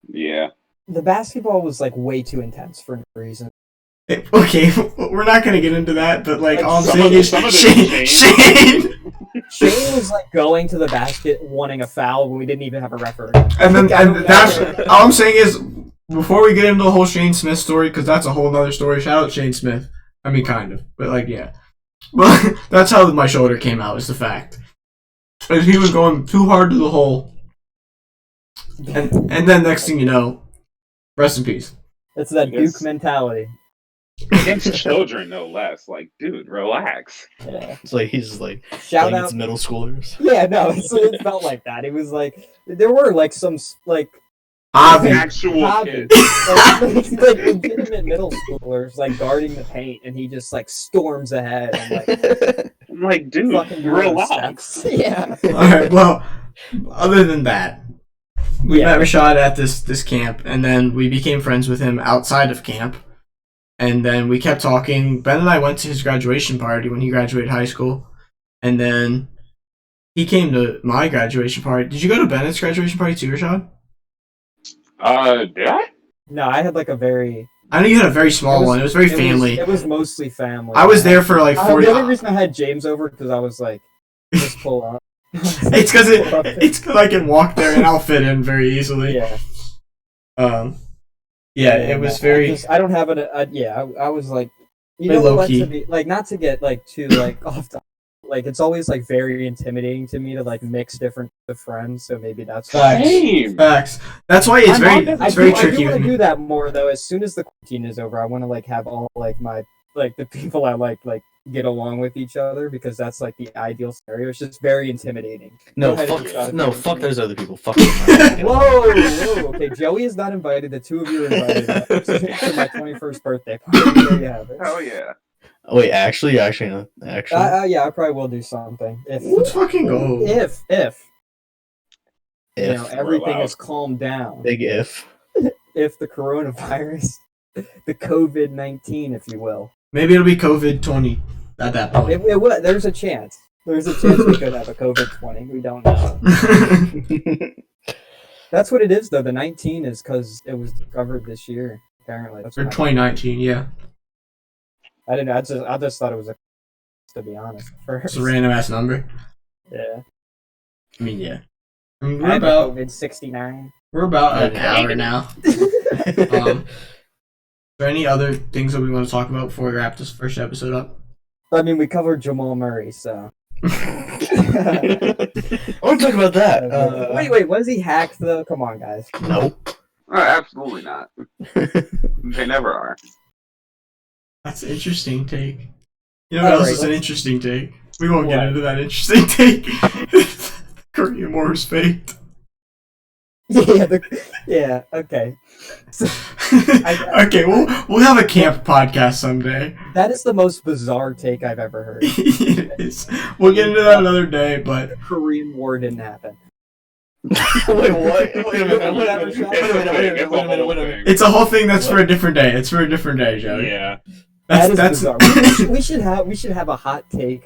Speaker 3: Yeah.
Speaker 2: The basketball was like way too intense for no reason.
Speaker 1: Okay, we're not gonna get into that, but like all I'm saying is
Speaker 2: Shane was like going to the basket wanting a foul when we didn't even have a referee.
Speaker 1: And that's all I'm saying is, before we get into the whole Shane Smith story, because that's a whole other story. Shout out Shane Smith. I mean, kind of, but like, yeah. But that's how my shoulder came out. Is the fact. Because he was going too hard to the hole, and then next thing you know, rest in peace.
Speaker 2: It's that Duke mentality.
Speaker 3: Against children, no less. Like, dude, relax.
Speaker 2: Yeah.
Speaker 4: It's like he's like
Speaker 2: shout out
Speaker 4: middle schoolers.
Speaker 2: Yeah, no, it felt like that. It was like there were like some like
Speaker 3: actual kids,
Speaker 2: like legitimate middle schoolers, like guarding the paint, and he just like storms ahead. And,
Speaker 3: I'm like, dude, relax.
Speaker 2: Yeah.
Speaker 1: All right. Well, other than that, we met Rashad at this camp, and then we became friends with him outside of camp. And then we kept talking. Ben and I went to his graduation party when he graduated high school. And then he came to my graduation party. Did you go to Bennett's graduation party too, Rashad?
Speaker 3: Did I?
Speaker 2: No, I had like a very...
Speaker 1: I know you had a very small one. It was very family.
Speaker 2: It was mostly family.
Speaker 1: I was there for like 40...
Speaker 2: The only reason I had James over because I was like, just pull up.
Speaker 1: It's because I can walk there and I'll fit in very easily.
Speaker 2: Yeah.
Speaker 1: Yeah, it was very...
Speaker 2: I don't have it. I was like,
Speaker 1: low key.
Speaker 2: Like, not to get like too like off the, like it's always like very intimidating to me to like mix different friends. So maybe that's
Speaker 3: why.
Speaker 1: Facts. That's why it's very tricky.
Speaker 2: I want to do that more though. As soon as the quarantine is over, I want to like have all like my like the people I like get along with each other because that's like the ideal scenario. It's just very intimidating.
Speaker 4: Fuck those other people. Fuck
Speaker 2: them. Whoa. Okay, Joey is not invited. The two of you are invited to my 21st birthday party. There you have it.
Speaker 3: Hell yeah.
Speaker 4: Oh, wait, actually, no.
Speaker 2: Yeah, I probably will do something.
Speaker 1: Let's fucking go.
Speaker 2: If you know, everything is calmed down.
Speaker 4: Big if.
Speaker 2: If the coronavirus, the COVID-19, if you will.
Speaker 1: Maybe it'll be COVID-20 at that point.
Speaker 2: It would. There's a chance. There's a chance we could have a COVID-20. We don't know. That's what it is, though. The 19 is because it was discovered this year, apparently. That's
Speaker 1: or 2019, yeah.
Speaker 2: I didn't know. I just thought it was to be honest.
Speaker 1: It's a random ass number.
Speaker 2: Yeah.
Speaker 1: I mean, yeah.
Speaker 2: We're about COVID-69.
Speaker 1: We're about an hour now. there any other things that we want to talk about before we wrap this first episode up?
Speaker 2: I mean, we covered Jamal Murray, so.
Speaker 4: I want to talk about that.
Speaker 2: Wait, was he hacked though? Come on, guys.
Speaker 4: Nope.
Speaker 3: Absolutely not. They never are.
Speaker 1: That's an interesting take. You know what else is an interesting take? We won't get
Speaker 2: What?
Speaker 1: into that interesting take. Korean War is faked.
Speaker 2: Yeah, okay.
Speaker 1: Okay, we'll have a camp podcast someday.
Speaker 2: That is the most bizarre take I've ever heard.
Speaker 1: It is. We'll get into that another day, but
Speaker 2: The Korean War didn't happen.
Speaker 4: Wait, what? Wait a minute.
Speaker 1: it's a whole thing that's for a different day. It's for a different day, Joey.
Speaker 3: Yeah.
Speaker 2: That is
Speaker 1: That's
Speaker 2: bizarre. We should have a hot take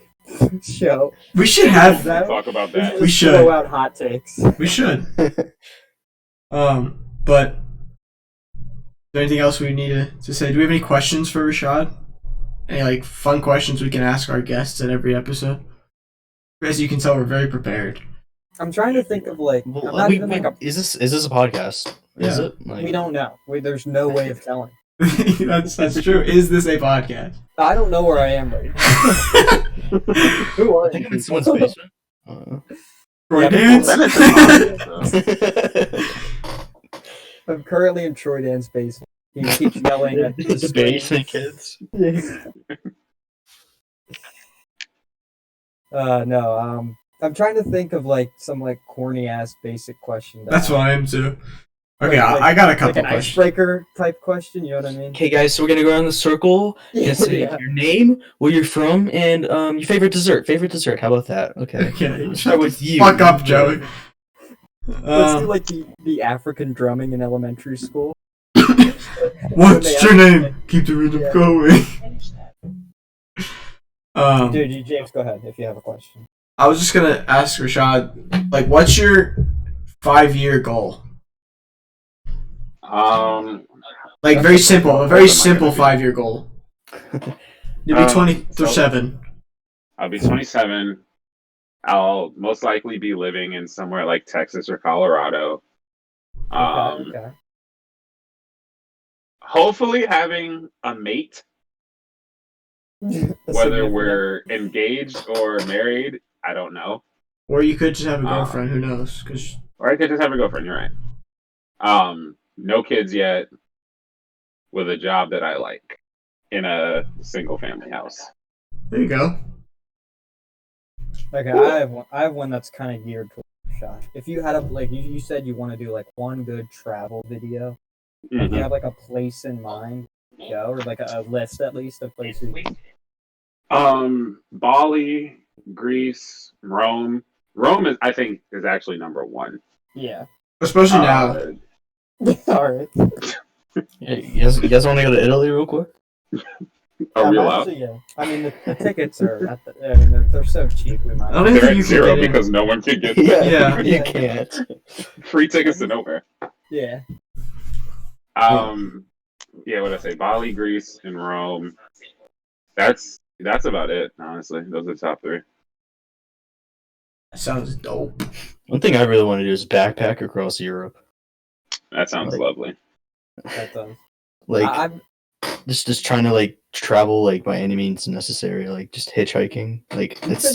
Speaker 2: show.
Speaker 1: we should have.
Speaker 3: Talk about that.
Speaker 1: We should.
Speaker 2: Throw out hot takes.
Speaker 1: We should. But is there anything else we need to say? Do we have any questions for Rashad? Any like fun questions we can ask our guests at every episode? As you can tell, we're very prepared.
Speaker 2: I'm trying to think of like. I'm not even like a,
Speaker 4: Is this a podcast? Is
Speaker 1: Yeah.
Speaker 4: it?
Speaker 2: we don't know. There's no way of telling.
Speaker 1: that's true. Is this a podcast?
Speaker 2: I don't know where I am right now. Who are
Speaker 4: I think
Speaker 2: you
Speaker 4: I'm in
Speaker 2: people?
Speaker 4: someone's basement.
Speaker 1: Troy
Speaker 2: Yeah,
Speaker 1: Dance?
Speaker 3: Bennett's in the
Speaker 2: I'm currently in Troy Dan's basement. He keeps yelling at the
Speaker 4: The basement kids.
Speaker 2: No. I'm trying to think of like some like corny ass basic question.
Speaker 1: That's what I am too. Okay,
Speaker 2: Like-
Speaker 1: I got a
Speaker 2: Like
Speaker 1: couple
Speaker 2: an
Speaker 1: questions.
Speaker 2: icebreaker type question. You know what I mean?
Speaker 4: Okay, guys, so we're gonna go around the circle. You're gonna say
Speaker 2: Yeah.
Speaker 4: your name, where you're from, and your favorite dessert. Favorite dessert. How about that? Okay.
Speaker 1: Okay,
Speaker 4: Let's start with you.
Speaker 1: fuck up, Joey.
Speaker 2: Let's do like the African drumming in elementary school.
Speaker 1: What's your name? Keep the rhythm
Speaker 2: Yeah.
Speaker 1: going.
Speaker 2: Dude, James, go ahead if you have a question.
Speaker 1: I was just gonna ask Rashad, like, what's your 5-year goal? Like, very simple, a very simple 5-year goal. You'll be 27.
Speaker 3: I'll be 27. I'll most likely be living in somewhere like Texas or Colorado.
Speaker 2: Okay.
Speaker 3: Hopefully having a mate, whether we're engaged or married, I don't know.
Speaker 1: Or you could just have a girlfriend, who knows? Cause
Speaker 3: Or I could just have a girlfriend, you're right. No kids yet, with a job that I like, in a single family house.
Speaker 1: there you go.
Speaker 2: Okay, I have one that's kind of geared towards Rashad. If you had a like, you said you want to do like one good travel video. Do you have like a place in mind to go, or like a list at least of places?
Speaker 3: Bali, Greece, Rome. Rome is, I think, is actually number one.
Speaker 2: Yeah.
Speaker 1: Especially now.
Speaker 2: All right.
Speaker 4: Yeah, you guys want to go to Italy real quick?
Speaker 3: Are we
Speaker 2: I'm
Speaker 3: allowed?
Speaker 2: actually, yeah. I mean, the tickets are. I mean, they're so cheap. We might.
Speaker 1: I don't even
Speaker 3: They're
Speaker 1: think you
Speaker 3: at
Speaker 1: can
Speaker 3: zero
Speaker 1: get in.
Speaker 3: because no one can get
Speaker 1: Yeah.
Speaker 4: You can't.
Speaker 3: free tickets to nowhere.
Speaker 2: Yeah.
Speaker 3: Yeah, what did I say? Bali, Greece, and Rome. That's about it, honestly. Those are the top three.
Speaker 1: That sounds dope.
Speaker 4: One thing I really want to do is backpack across Europe.
Speaker 3: That sounds lovely.
Speaker 2: That does.
Speaker 4: Like,
Speaker 2: I'm.
Speaker 4: just trying to like travel like by any means necessary, like just hitchhiking. Like it's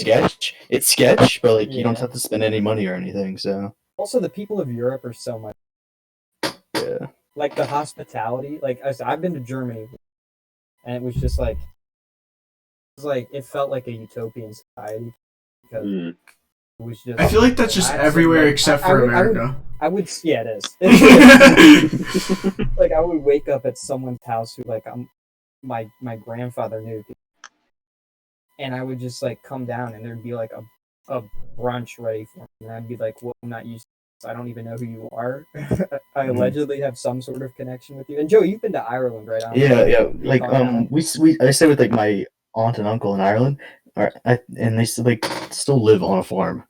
Speaker 4: sketch, but like you don't
Speaker 2: Yeah.
Speaker 4: have to spend any money or anything. So
Speaker 2: Also, the people of Europe are so much.
Speaker 4: yeah,
Speaker 2: Like the hospitality. Like I've been to Germany, and it was just like. It was like it felt like a utopian society because
Speaker 3: Mm.
Speaker 2: it was just.
Speaker 1: I feel like that's just
Speaker 2: I had some,
Speaker 1: everywhere
Speaker 2: like-
Speaker 1: except
Speaker 2: I
Speaker 1: for
Speaker 2: would-
Speaker 1: America.
Speaker 2: I would, yeah, it is. Like I would wake up at someone's house who like my grandfather knew, and I would just like come down and there'd be like a brunch ready for me, and I'd be like, well, I'm not used to this. I don't even know who you are. I allegedly have some sort of connection with you. And Joe, you've been to Ireland, right? I don't know.
Speaker 4: yeah. Like
Speaker 2: on
Speaker 4: I stay with like my aunt and uncle in Ireland, and they like still live on a farm,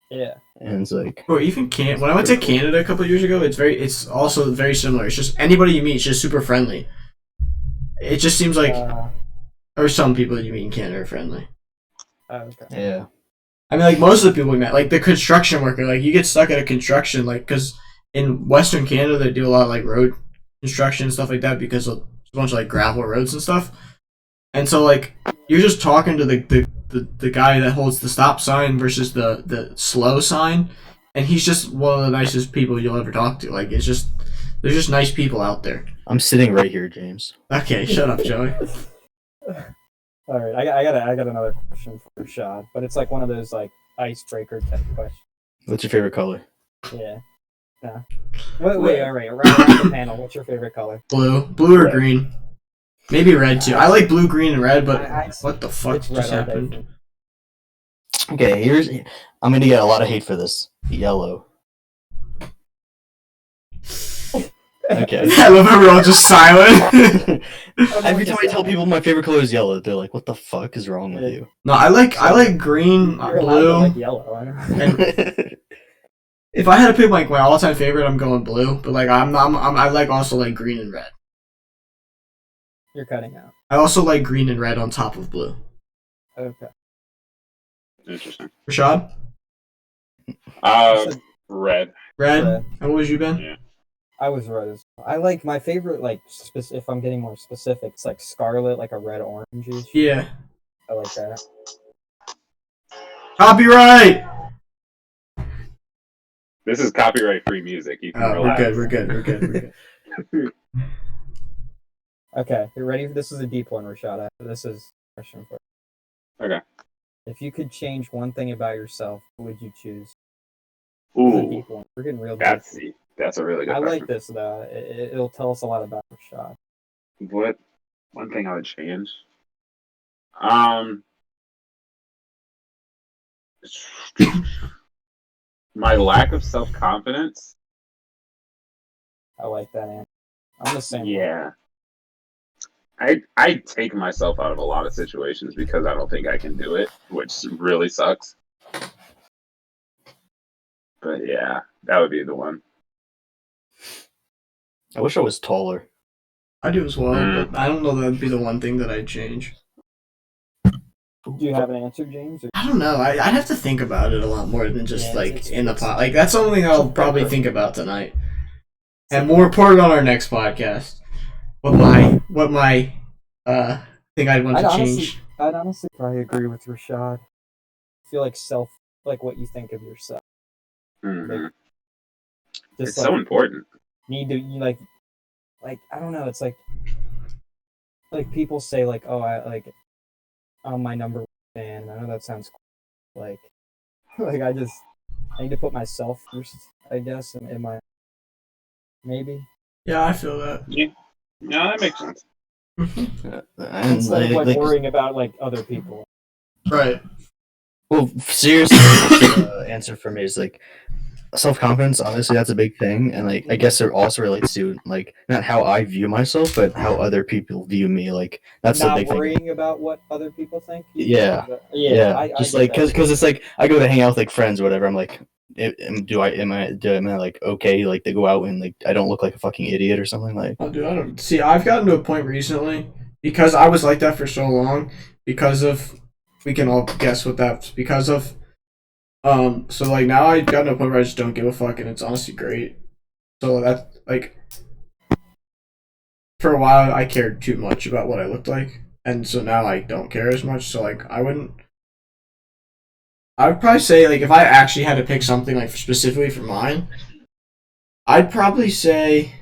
Speaker 2: Yeah.
Speaker 4: and it's like
Speaker 1: Or even when I went to Canada a couple of years ago, it's also very similar. It's just anybody you meet is just super friendly. It just seems like, or some people you meet in Canada are friendly.
Speaker 2: Okay.
Speaker 4: yeah.
Speaker 1: I mean, like most of the people we met, like the construction worker, like you get stuck at a construction, like because in Western Canada they do a lot of like road construction and stuff like that because of a bunch of like gravel roads and stuff. And so like you're just talking to the guy that holds the stop sign versus the slow sign, and he's just one of the nicest people you'll ever talk to. Like there's just nice people out there.
Speaker 4: I'm sitting right here, James.
Speaker 1: Okay, shut up, Joey.
Speaker 2: All right, I got another question for Rashad, but it's like one of those like icebreaker type questions.
Speaker 4: What's your favorite color?
Speaker 2: Yeah. Yeah. Wait, all right. Around the panel, what's your favorite color?
Speaker 1: Blue or green. Maybe red too. I like blue, green, and red, but what the fuck
Speaker 2: It's
Speaker 1: just
Speaker 2: red all day.
Speaker 1: happened?
Speaker 4: Okay, I'm gonna get a lot of hate for this. Yellow. Okay.
Speaker 1: I love how we're all just silent.
Speaker 4: Every time I tell people my favorite color is yellow, they're like, "What the fuck is wrong with you?"
Speaker 1: No, I like green,
Speaker 2: You're allowed to
Speaker 1: blue.
Speaker 2: like yellow. I know.
Speaker 1: And if I had to pick like my all-time favorite, I'm going blue. But like I like also like green and red.
Speaker 2: You're cutting out.
Speaker 1: I also like green and red on top of blue.
Speaker 2: Okay.
Speaker 3: Interesting.
Speaker 1: Rashad,
Speaker 3: Red.
Speaker 1: red.
Speaker 2: Red.
Speaker 1: How was you, Ben?
Speaker 3: Yeah.
Speaker 2: I was red as well. I like my favorite, like, if I'm getting more specific, it's like scarlet, like a red orange.
Speaker 1: Yeah.
Speaker 2: I like that.
Speaker 1: Copyright.
Speaker 3: This is copyright-free music. You can
Speaker 1: Oh,
Speaker 3: relax.
Speaker 1: we're good.
Speaker 2: Okay, you ready? This is a deep one, Rashad. This is a question for you.
Speaker 3: Okay.
Speaker 2: If you could change one thing about yourself, what would you choose? This is a
Speaker 3: Ooh,
Speaker 2: deep one. We're getting real deep.
Speaker 3: that's a really good
Speaker 2: I
Speaker 3: question.
Speaker 2: like this, though. It'll tell us a lot about Rashad.
Speaker 3: What? One thing I would change? My lack of self-confidence.
Speaker 2: I like that answer. I'm the same way.
Speaker 3: Yeah. I take myself out of a lot of situations because I don't think I can do it, which really sucks. But yeah, that would be the one.
Speaker 4: I wish I was taller.
Speaker 1: I do as well, but I don't know that'd be the one thing that I'd change.
Speaker 2: Do you have an answer, James? Or...
Speaker 1: I don't know. I'd have to think about it a lot more than just
Speaker 2: Yeah,
Speaker 1: like
Speaker 2: it's-
Speaker 1: in the pot. Like that's something I'll probably think about tonight, and we'll report it on our next podcast. What my thing I'd want to change.
Speaker 2: I'd honestly probably agree with Rashad. I feel like what you think of yourself.
Speaker 3: Mhm.
Speaker 2: Just
Speaker 3: It's so important.
Speaker 2: need to you like I don't know. It's like people say like, oh, I'm my number one fan. And I know that sounds cool. like I need to put myself first. I guess in my maybe.
Speaker 1: Yeah, I feel that.
Speaker 3: Yeah, that makes sense.
Speaker 2: Instead of like worrying about like other people.
Speaker 1: Right.
Speaker 4: Well, seriously, answer for me is like self-confidence. Honestly, that's a big thing, and like I guess it also relates to like not how I view myself, but how other people view me. Like that's the
Speaker 2: Not
Speaker 4: big thing.
Speaker 2: worrying about what other people think.
Speaker 4: Yeah.
Speaker 2: Yeah. I
Speaker 4: just
Speaker 2: get
Speaker 4: like
Speaker 2: that.
Speaker 4: because it's like I go to hang out with like friends or whatever. I'm like, am I like okay like to go out and like I don't look like a fucking idiot or something like.
Speaker 1: Oh, dude, I don't see. I've gotten to a point recently because I was like that for so long. Because of, we can all guess what that's because of. So like now I've gotten to a point where I just don't give a fuck, and it's honestly great. So that's like, for a while I cared too much about what I looked like, and so now I don't care as much. So like I would probably say like if I actually had to pick something like specifically for mine, I'd probably say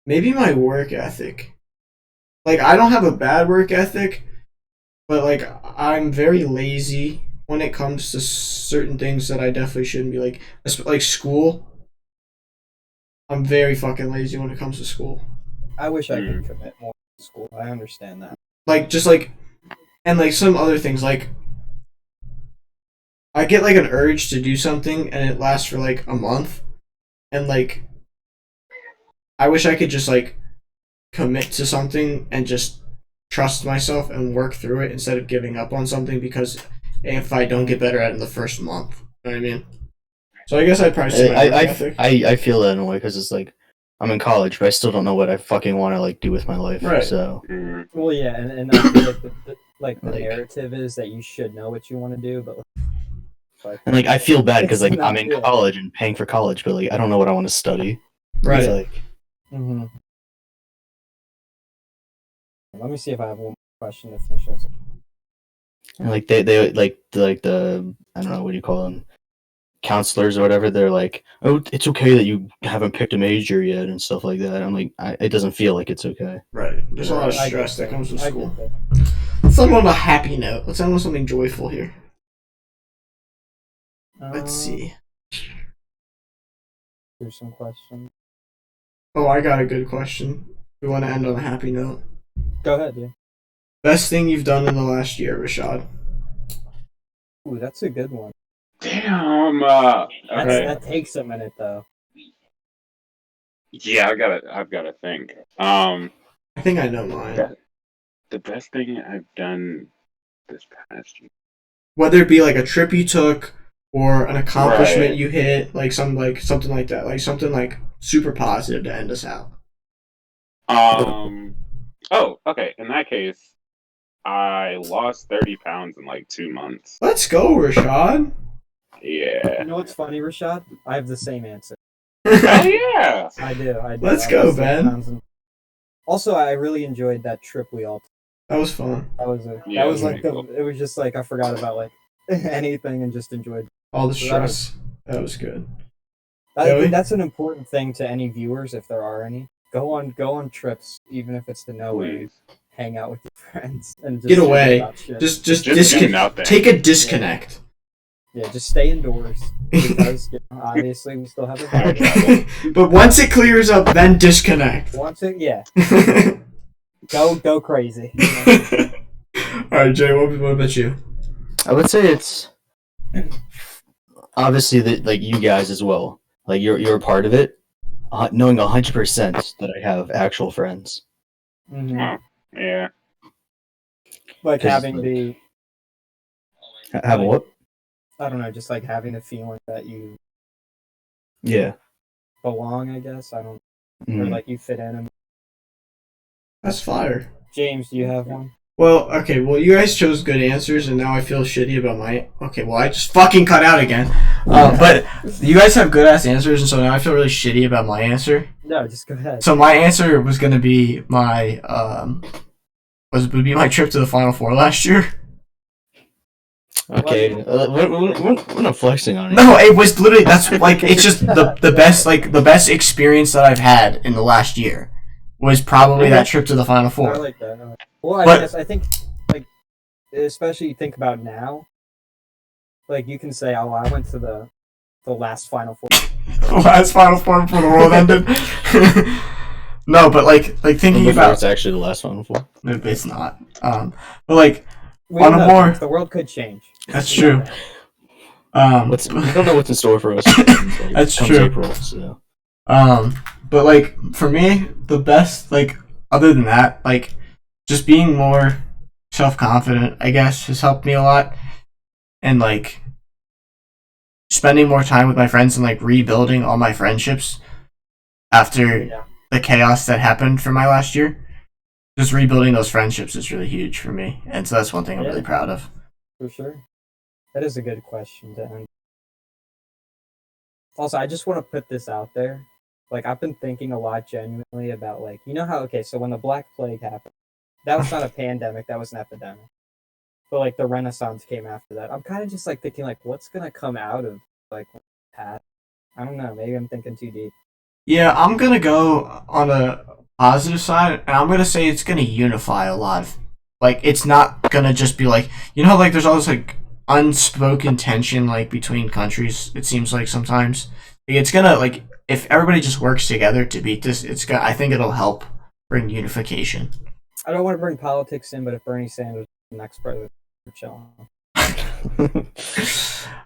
Speaker 1: maybe my work ethic. Like I don't have a bad work ethic, but like I'm very lazy when it comes to certain things that I definitely shouldn't be like school. I'm very fucking lazy when it comes to school.
Speaker 2: I wish I could commit more to school. I understand that.
Speaker 1: Like just like and like some other things like I get like an urge to do something and it lasts for like a month and like I wish I could just like commit to something and just trust myself and work through it instead of giving up on something because if I don't get better at it in the first month, you know what I mean? So I guess I'd probably say my work ethic.
Speaker 4: I feel that in a way because it's like I'm in college, but I still don't know what I fucking want to like do with my life.
Speaker 1: Right.
Speaker 4: So.
Speaker 2: Well, yeah, and I feel like the narrative is that you should know what you want to do, but
Speaker 4: And like I feel bad because like
Speaker 2: It's not
Speaker 4: I'm in
Speaker 2: good.
Speaker 4: college and paying for college, but like I don't know what I want to study.
Speaker 1: Right.
Speaker 4: It's like
Speaker 2: Mm-hmm. Let me see if I have one more question to finish this.
Speaker 4: And like they like the I don't know, what do you call them, counselors or whatever. They're like, oh, it's okay that you haven't picked a major yet and stuff like that. I'm like, it doesn't feel like it's okay.
Speaker 1: Right. There's a lot of
Speaker 2: I
Speaker 1: stress
Speaker 2: get
Speaker 1: that comes with
Speaker 2: I
Speaker 1: school.
Speaker 2: get that.
Speaker 1: Let's end on a happy note. Let's end with something joyful here. Let's see.
Speaker 2: Here's some questions.
Speaker 1: Oh, I got a good question. We want to end on a happy note.
Speaker 2: Go ahead, yeah.
Speaker 1: Best thing you've done in the last year, Rashad?
Speaker 2: Ooh, that's a good one.
Speaker 3: Damn. Okay.
Speaker 2: That takes a minute though.
Speaker 3: Yeah, I've gotta think.
Speaker 1: I think I know mine.
Speaker 3: The best thing I've done this past year.
Speaker 1: Whether it be like a trip you took or an accomplishment
Speaker 3: Right.
Speaker 1: you hit, like something like that, like something like super positive to end us out.
Speaker 3: Oh, okay. In that case, I lost 30 pounds in like 2 months.
Speaker 1: Let's go, Rashad.
Speaker 3: Yeah.
Speaker 2: You know what's funny, Rashad? I have the same answer.
Speaker 3: Hell yeah.
Speaker 2: I do.
Speaker 1: Let's
Speaker 2: I
Speaker 1: go,
Speaker 2: lost
Speaker 1: Ben.
Speaker 2: 7 pounds. Also, I really enjoyed that trip we all took.
Speaker 1: That was fun.
Speaker 2: That was like it was just like I forgot about like anything and just enjoyed.
Speaker 1: All the
Speaker 2: So
Speaker 1: stress. That was good.
Speaker 2: I
Speaker 1: Joey?
Speaker 2: think that's an important thing to any viewers, if there are any. Go on trips, even if it's to nowhere.
Speaker 3: Please.
Speaker 2: Hang out with your friends and just
Speaker 1: Get
Speaker 2: chill
Speaker 1: away.
Speaker 2: about shit.
Speaker 1: Just
Speaker 3: do
Speaker 1: disconnect.
Speaker 3: nothing.
Speaker 1: Take a disconnect.
Speaker 2: Yeah, just stay indoors because obviously we still have a virus.
Speaker 1: But once it clears up, then disconnect.
Speaker 2: Once it, yeah,
Speaker 1: All
Speaker 2: go crazy.
Speaker 1: right, Jay. What about you?
Speaker 4: I would say it's obviously that, like, you guys as well. Like, you're a part of it. Knowing 100% that I have actual friends.
Speaker 2: Mhm.
Speaker 3: Yeah.
Speaker 2: Like
Speaker 4: 'Cause,
Speaker 2: having
Speaker 4: like,
Speaker 2: the,
Speaker 4: Have what?
Speaker 2: I don't know, just like having the feeling that you
Speaker 4: Yeah.
Speaker 2: belong. I guess I don't, or
Speaker 4: Mhm.
Speaker 2: like you fit in. And
Speaker 1: That's fire.
Speaker 2: James, do you have one?
Speaker 1: Well, okay. Well, you guys chose good answers, and now I feel shitty about my. Okay, well, I just fucking cut out again. But you guys have good ass answers, and so now I feel really shitty about my answer.
Speaker 2: No, just go ahead.
Speaker 1: So my answer was gonna be my would be my trip to the Final Four last year.
Speaker 4: Okay. We're not flexing on it.
Speaker 1: No, it was literally that's like it's just the best the best experience that I've had in the last year was probably that trip to the Final
Speaker 2: I
Speaker 1: Four.
Speaker 2: like that. Well,
Speaker 1: But-
Speaker 2: I think like especially you think about now, like you can say, "Oh, I went to the last Final Four."
Speaker 1: The last Final Four before the world ended. No, but like thinking
Speaker 4: Before
Speaker 1: about
Speaker 4: it's actually the last Final Four.
Speaker 1: it's not. But like
Speaker 2: We
Speaker 1: On
Speaker 2: don't
Speaker 1: a
Speaker 2: know,
Speaker 1: more-
Speaker 2: the world could change.
Speaker 1: that's
Speaker 2: We don't
Speaker 1: true.
Speaker 2: know.
Speaker 4: We don't know what's in store for us.
Speaker 1: That's
Speaker 4: comes
Speaker 1: true.
Speaker 4: April, so.
Speaker 1: But like for me, the best like other than that, like just being more self-confident, I guess, has helped me a lot, and like spending more time with my friends and like rebuilding all my friendships after
Speaker 2: Yeah.
Speaker 1: the chaos that happened for my last year. Just rebuilding those friendships is really huge for me, and so that's one thing I'm really proud of.
Speaker 2: For sure. That is a good question to end. Also, I just want to put this out there. Like, I've been thinking a lot genuinely about, like, you know how, okay, so when the Black Plague happened, that was not a pandemic, that was an epidemic. But, like, the Renaissance came after that. I'm kind of just, like, thinking, like, what's going to come out of, like, that? I don't know. Maybe I'm thinking too deep.
Speaker 1: Yeah, I'm gonna go on a positive side, and I'm gonna say it's gonna unify a lot of, like, it's not gonna just be like, you know, like there's all this like unspoken tension like between countries. It seems like sometimes like, it's gonna like if everybody just works together to beat this, it's gonna. I think it'll help bring unification.
Speaker 2: I don't want to bring politics in, but if Bernie Sanders is the next president, we're chilling.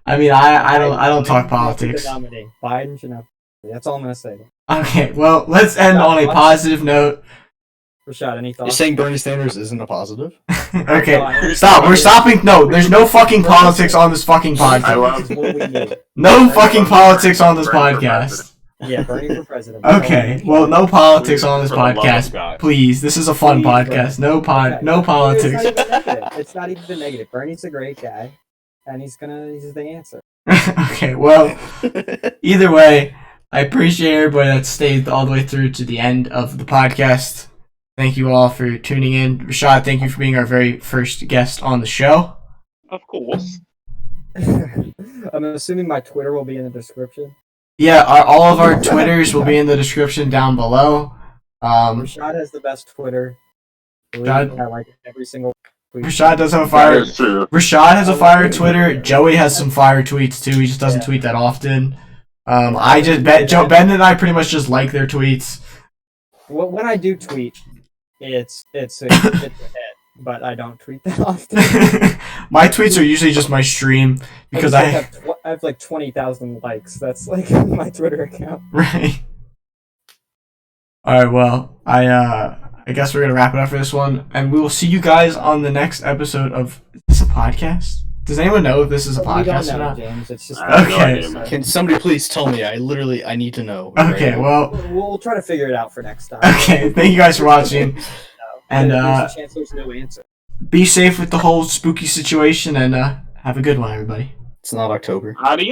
Speaker 1: I mean, I don't talk politics.
Speaker 2: Biden should not. That's all I'm gonna say.
Speaker 1: Okay, well, let's end on a positive note.
Speaker 2: Rashad, any
Speaker 4: You're
Speaker 2: thoughts?
Speaker 4: saying Bernie Sanders isn't a positive?
Speaker 1: Okay, stop. We're stopping. No, there's no fucking politics on this fucking podcast.
Speaker 2: This is what we need.
Speaker 1: No fucking politics on this
Speaker 3: Bernie for
Speaker 1: podcast.
Speaker 2: Yeah, Bernie for president.
Speaker 1: Okay, well, no politics on this
Speaker 3: For the love of
Speaker 1: podcast.
Speaker 3: God.
Speaker 1: Please, this is a fun
Speaker 2: Please,
Speaker 1: podcast. No
Speaker 2: Okay.
Speaker 1: no politics.
Speaker 2: It's not even negative. Bernie's a great guy, and he's the answer.
Speaker 1: Okay, well, either way, I appreciate everybody that stayed all the way through to the end of the podcast. Thank you all for tuning in. Rashad, thank you for being our very first guest on the show.
Speaker 3: Of course.
Speaker 2: I'm assuming my Twitter will be in the description.
Speaker 1: Yeah, all of our Twitters will be in the description down below.
Speaker 2: Rashad has the best Twitter.
Speaker 1: Rashad-
Speaker 2: I like every single tweet.
Speaker 1: Rashad does have a
Speaker 3: That
Speaker 1: fire.
Speaker 3: is true.
Speaker 1: Rashad has a fire Twitter. Joey has some fire tweets too. He just doesn't tweet that often. Ben and I pretty much just like their tweets.
Speaker 2: When I do tweet, it's a hit, but I don't tweet that often.
Speaker 1: My tweets are usually just my stream because
Speaker 2: I have like 20,000 likes. That's like my Twitter account.
Speaker 1: Right. All right. Well, I guess we're gonna wrap it up for this one, and we will see you guys on the next episode of. Is this a podcast? Does anyone know if this is a
Speaker 2: We don't
Speaker 1: podcast or
Speaker 2: know,
Speaker 1: not?
Speaker 2: James. It's just
Speaker 3: I have no
Speaker 1: Okay.
Speaker 3: idea, man.
Speaker 4: Can somebody please tell me? I need to know.
Speaker 1: Okay. Well.
Speaker 2: We'll try to figure it out for next time.
Speaker 1: Okay. Thank you guys for watching, and
Speaker 2: there's a chance there's no answer.
Speaker 1: be safe with the whole spooky situation, and have a good one, everybody.
Speaker 4: It's not October.
Speaker 3: Adios.